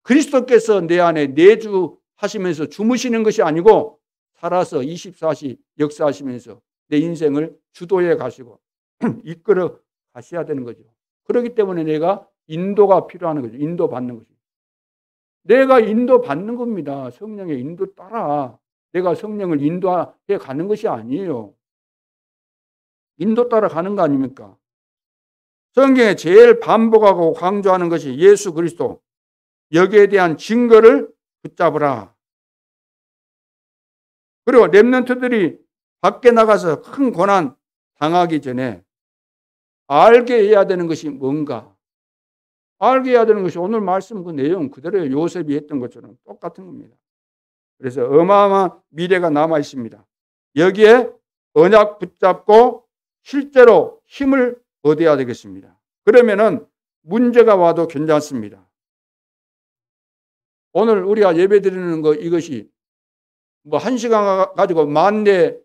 그리스도께서 내 안에 내주하시면서 주무시는 것이 아니고 살아서 24시 역사하시면서 내 인생을 주도해 가시고 이끌어 가셔야 되는 거죠. 그렇기 때문에 내가 인도가 필요한 거죠. 인도 받는 거죠. 내가 인도 받는 겁니다. 성령의 인도 따라. 내가 성령을 인도해 가는 것이 아니에요. 인도 따라 가는 거 아닙니까? 성경에 제일 반복하고 강조하는 것이 예수 그리스도. 여기에 대한 증거를 붙잡으라. 그리고 렘넌트들이 밖에 나가서 큰 고난 당하기 전에 알게 해야 되는 것이 뭔가? 알게 해야 되는 것이 오늘 말씀 그 내용 그대로예요. 요셉이 했던 것처럼 똑같은 겁니다. 그래서 어마어마한 미래가 남아 있습니다. 여기에 언약 붙잡고 실제로 힘을 얻어야 되겠습니다. 그러면은 문제가 와도 괜찮습니다. 오늘 우리가 예배 드리는 거 이것이 뭐 1시간 가지고 만내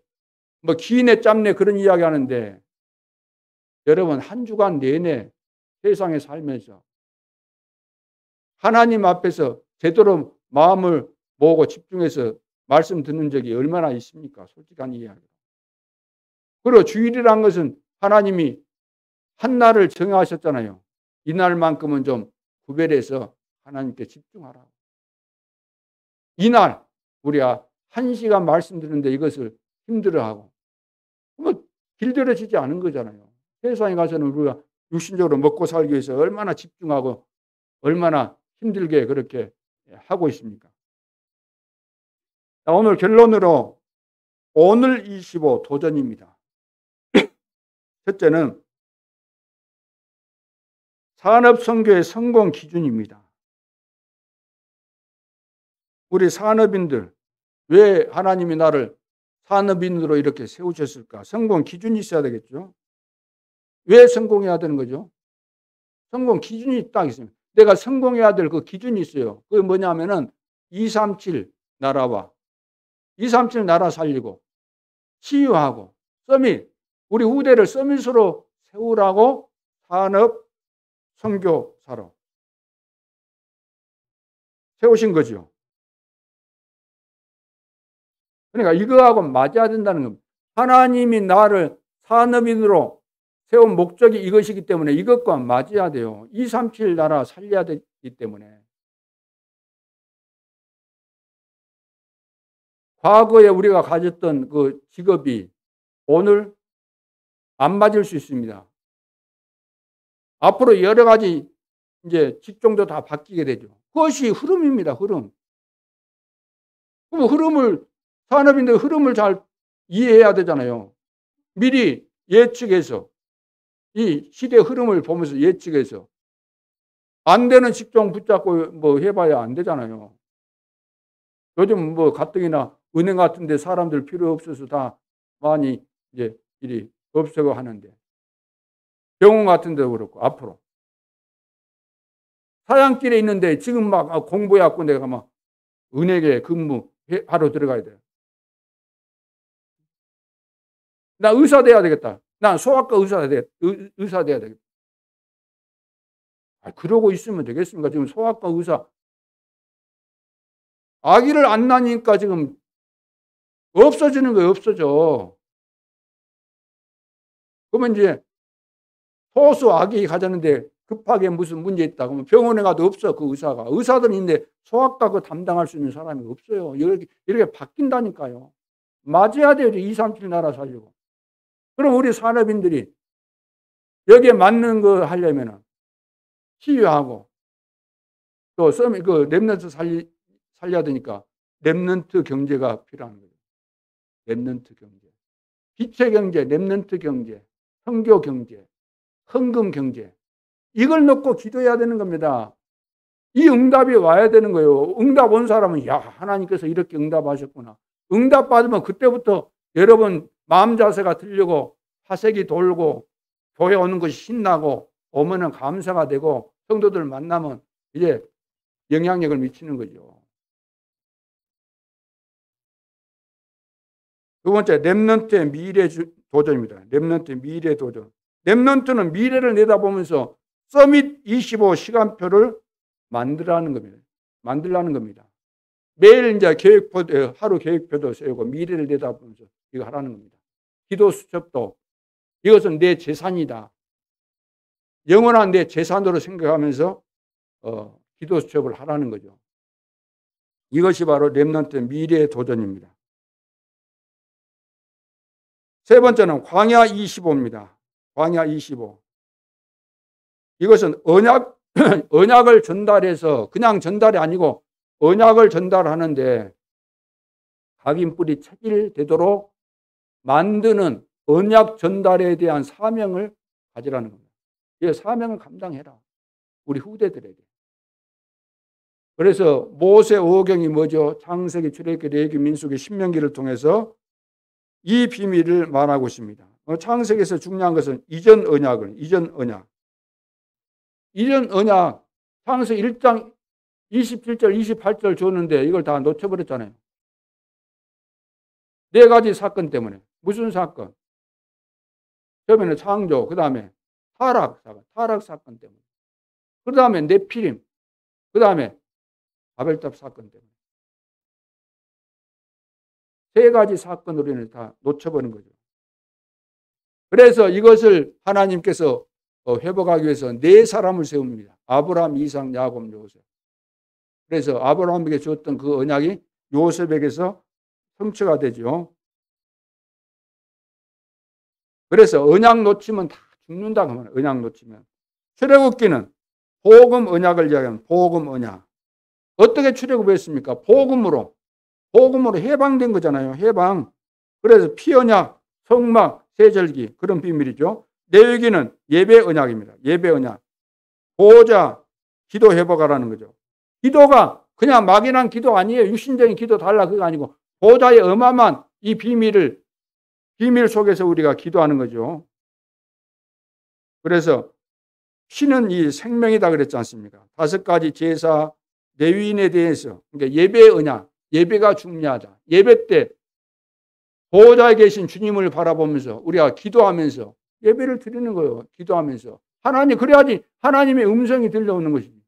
뭐 기내 짬내 그런 이야기 하는데 여러분 한 주간 내내 세상에 살면서 하나님 앞에서 제대로 마음을 모으고 집중해서 말씀 듣는 적이 얼마나 있습니까? 솔직한 이야기. 그리고 주일이란 것은 하나님이 한 날을 정하셨잖아요. 이 날만큼은 좀 구별해서 하나님께 집중하라. 이날 우리가 1시간 말씀 듣는데 이것을 힘들어하고 뭐 길들여지지 않은 거잖아요. 세상에 가서는 우리가 육신적으로 먹고 살기 위해서 얼마나 집중하고 얼마나 힘들게 그렇게 하고 있습니까? 오늘 결론으로 오늘 25 도전입니다. 첫째는 산업선교의 성공 기준입니다. 우리 산업인들 왜 하나님이 나를 산업인으로 이렇게 세우셨을까? 성공 기준이 있어야 되겠죠. 왜 성공해야 되는 거죠? 성공 기준이 딱 있습니다. 내가 성공해야 될 그 기준이 있어요. 그게 뭐냐면은 237 나라와 237 나라 살리고 치유하고 서밋 우리 후대를 서밋으로 세우라고 산업 선교사로 세우신 거죠. 그러니까 이거하고 맞아야 된다는 겁니다. 하나님이 나를 산업인으로 세운 목적이 이것이기 때문에 이것과 맞아야 돼요. 237 나라 살려야 되기 때문에. 과거에 우리가 가졌던 그 직업이 오늘 안 맞을 수 있습니다. 앞으로 여러 가지 이제 직종도 다 바뀌게 되죠. 그것이 흐름입니다. 흐름. 그럼 흐름을 산업인들 흐름을 잘 이해해야 되잖아요. 미리 예측해서 이 시대 흐름을 보면서 예측해서 안 되는 직종 붙잡고 뭐 해봐야 안 되잖아요. 요즘 뭐 가뜩이나 은행 같은데 사람들 필요 없어서 다 많이 이제 일이 없어고 하는데 병원 같은데도 그렇고 앞으로 사양길에 있는데 지금 막 공부해갖고 내가 막 은행에 근무하러 들어가야 돼요. 나 의사 돼야 되겠다. 난 소아과 의사 돼야 되겠다. 그러고 있으면 되겠습니까? 지금 소아과 의사 아기를 안 낳으니까 지금 없어지는 거예요. 없어져. 그러면 이제 소수 아기 가졌는데 급하게 무슨 문제 있다 그러면 병원에 가도 없어. 그 의사가. 의사들은 있는데 소아과 그 담당할 수 있는 사람이 없어요. 이렇게 바뀐다니까요. 맞아야 돼요. 237 나라 살려고. 그럼 우리 산업인들이 여기에 맞는 거 하려면은 치유하고 또 그 렘넌트 살려야 되니까 렘넌트 경제가 필요한 거예요. 렘넌트 경제. 빛의 경제, 렘넌트 경제, 선교 경제, 헌금 경제. 이걸 놓고 기도해야 되는 겁니다. 이 응답이 와야 되는 거예요. 응답 온 사람은 야 하나님께서 이렇게 응답하셨구나. 응답 받으면 그때부터 여러분 마음 자세가 틀리고 화색이 돌고 교회 오는 것이 신나고 오면은 감사가 되고 성도들 만나면 이제 영향력을 미치는 거죠. 두 번째 렘넌트의 미래 도전입니다. 렘넌트의 미래 도전. 렘넌트는 미래를 내다보면서 서밋 25 시간표를 만들라는 겁니다. 매일 이제 하루 계획표도 세우고 미래를 내다보면서 이거 하라는 겁니다. 기도 수첩도 이것은 내 재산이다. 영원한 내 재산으로 생각하면서 기도 수첩을 하라는 거죠. 이것이 바로 렘넌트 미래의 도전입니다. 세 번째는 광야 25입니다. 광야 25. 이것은 언약을 전달해서 그냥 전달이 아니고 언약을 전달하는데 각인뿔이 체질되도록 만드는 언약 전달에 대한 사명을 가지라는 겁니다. 이 사명을 감당해라. 우리 후대들에게. 그래서 모세 오경이 뭐죠? 창세기, 출애굽기, 레위기, 민수기, 신명기를 통해서 이 비밀을 말하고 있습니다. 창세기에서 중요한 것은 이전 언약. 창세기 1장 27절, 28절 줬는데 이걸 다 놓쳐버렸잖아요. 4가지 사건 때문에. 무슨 사건? 처음에는 창조, 그 다음에 타락 사건 때문에. 그 다음에 네피림, 그 다음에 바벨탑 사건 때문에. 3가지 사건으로 인해서 다 놓쳐버린 거죠. 그래서 이것을 하나님께서 회복하기 위해서 4사람을 세웁니다. 아브라함, 이삭, 야곱, 요셉. 그래서 아브라함에게 주었던 그 언약이 요셉에게서 성취가 되죠. 그래서 언약 놓치면 다 죽는다고 합니다. 언약 놓치면. 출애굽기는 복음 언약을 이야기하는 복음 언약. 어떻게 출애굽했습니까? 복음으로 해방된 거잖아요. 해방. 그래서 피언약, 성막, 세절기 그런 비밀이죠. 레위기는 예배 언약입니다. 예배 언약. 보호자, 기도 회복하라는 거죠. 기도가 그냥 막연한 기도 아니에요. 육신적인 기도 달라 그거 아니고 보호자의 어마어마한 이 비밀 속에서 우리가 기도하는 거죠. 그래서 신은 이 생명이다 그랬지 않습니까? 5가지 제사, 레위인에 대해서 그러니까 예배 언약, 예배가 중요하다. 예배 때 보호자에 계신 주님을 바라보면서 우리가 기도하면서 예배를 드리는 거예요. 기도하면서. 그래야지 하나님의 음성이 들려오는 것이지.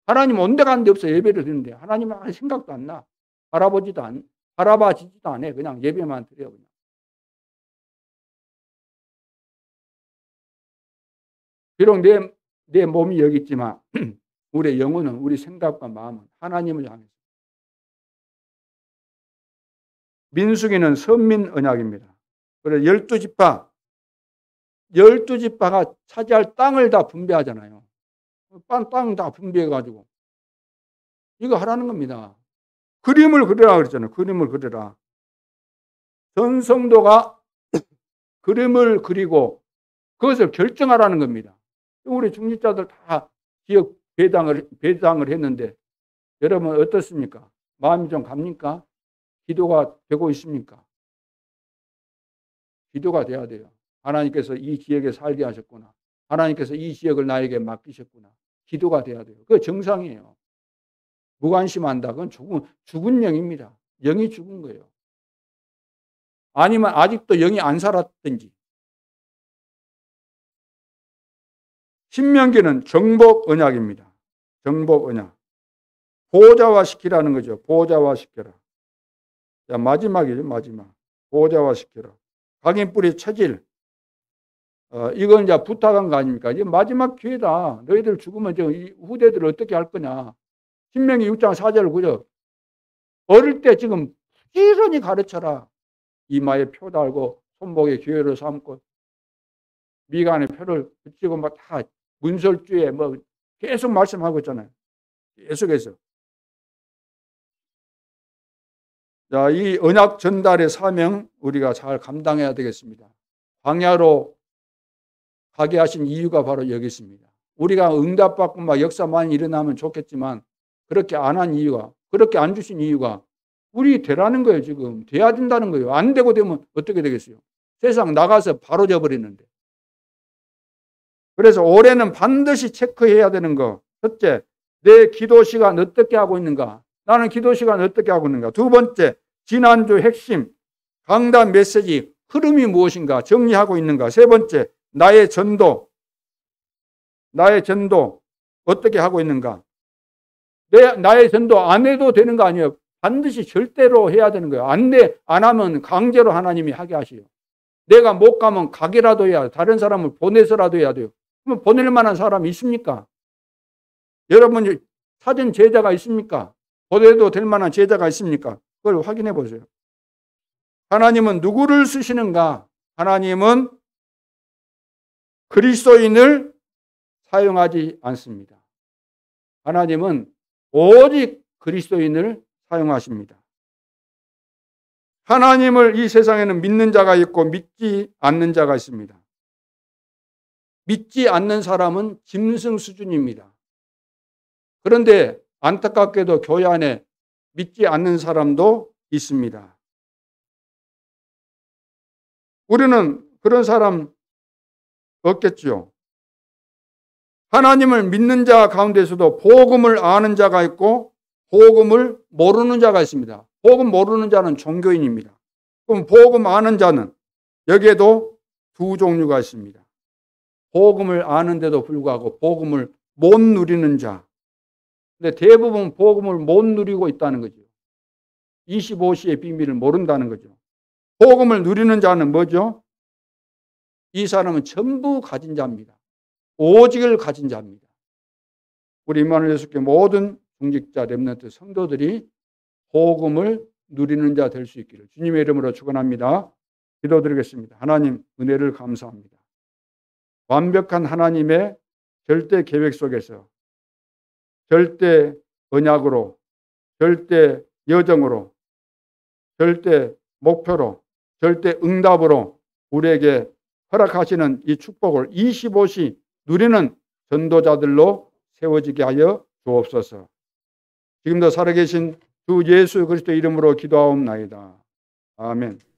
하나님 온데 간데 없어 예배를 드리는데 하나님은 생각도 안 나. 바라봐지도 않아. 그냥 예배만 드려요. 그냥. 비록 내 몸이 여기 있지만 우리의 영혼은 우리 생각과 마음은 하나님을 향해서. 민수기는 선민 언약입니다. 그래서 12지파가 차지할 땅을 다 분배하잖아요. 땅 다 분배해가지고 이거 하라는 겁니다. 그림을 그리라 그랬잖아요. 그림을 그리라. 전 성도가 그림을 그리고 그것을 결정하라는 겁니다. 우리 중직자들 다 지역 배당을 했는데 여러분 어떻습니까? 마음이 좀 갑니까? 기도가 되고 있습니까? 기도가 돼야 돼요. 하나님께서 이 지역에 살게 하셨구나. 하나님께서 이 지역을 나에게 맡기셨구나. 기도가 돼야 돼요. 그게 정상이에요. 무관심한다. 그건 죽은 영입니다. 영이 죽은 거예요. 아니면 아직도 영이 안 살았든지. 신명기는 정복 언약입니다. 정복 언약. 보호자화시키라는 거죠. 보호자화시켜라. 자, 마지막이죠. 마지막. 보호자화시켜라. 각인뿌리 체질. 이건 이제 부탁한 거 아닙니까? 이제 마지막 기회다. 너희들 죽으면 이 후대들을 어떻게 할 거냐. 신명기 6장 4절 9절. 어릴 때 지금 부지런히 가르쳐라. 이마에 표 달고 손목에 기회를 삼고 미간에 표를 붙이고 막 다 문설주에 뭐 계속 말씀하고 있잖아요. 계속해서. 자, 이 언약 전달의 사명 우리가 잘 감당해야 되겠습니다. 광야로 가게 하신 이유가 바로 여기 있습니다. 우리가 응답받고 막 역사 많이 일어나면 좋겠지만 그렇게 안 한 이유가, 그렇게 안 주신 이유가 우리 되라는 거예요. 지금 돼야 된다는 거예요. 안 되고 되면 어떻게 되겠어요? 세상 나가서 바로 져버리는데. 그래서 올해는 반드시 체크해야 되는 거. 첫째, 내 기도 시간 어떻게 하고 있는가? 나는 기도 시간 어떻게 하고 있는가? 두 번째, 지난주 핵심, 강단 메시지, 흐름이 무엇인가? 정리하고 있는가? 세 번째, 나의 전도, 나의 전도 어떻게 하고 있는가? 나의 전도 안 해도 되는 거 아니에요. 반드시 절대로 해야 되는 거예요. 안 하면 강제로 하나님이 하게 하시요. 내가 못 가면 가게라도 해야, 다른 사람을 보내서라도 해야 돼요. 그럼 보낼 만한 사람이 있습니까? 여러분 찾은 제자가 있습니까? 보내도 될 만한 제자가 있습니까? 그걸 확인해 보세요. 하나님은 누구를 쓰시는가? 하나님은 그리스도인을 사용하지 않습니다. 하나님은 오직 그리스도인을 사용하십니다. 하나님을 이 세상에는 믿는 자가 있고 믿지 않는 자가 있습니다. 믿지 않는 사람은 짐승 수준입니다. 그런데 안타깝게도 교회 안에 믿지 않는 사람도 있습니다. 우리는 그런 사람 없겠지요. 하나님을 믿는 자 가운데서도 복음을 아는 자가 있고 복음을 모르는 자가 있습니다. 복음 모르는 자는 종교인입니다. 그럼 복음 아는 자는 여기에도 두 종류가 있습니다. 복음을 아는데도 불구하고 복음을 못 누리는 자. 근데 대부분 복음을 못 누리고 있다는 거죠. 25시의 비밀을 모른다는 거죠. 복음을 누리는 자는 뭐죠? 이 사람은 전부 가진 자입니다. 오직을 가진 자입니다. 우리 임마누엘 예수교회 모든 중직자 렘넌트 성도들이 복음을 누리는 자 될 수 있기를 주님의 이름으로 축원합니다. 기도드리겠습니다. 하나님 은혜를 감사합니다. 완벽한 하나님의 절대 계획 속에서 절대 언약으로, 절대 여정으로, 절대 목표로, 절대 응답으로 우리에게 허락하시는 이 축복을 25시 누리는 전도자들로 세워지게 하여 주옵소서. 지금도 살아계신 주 예수 그리스도 이름으로 기도하옵나이다. 아멘.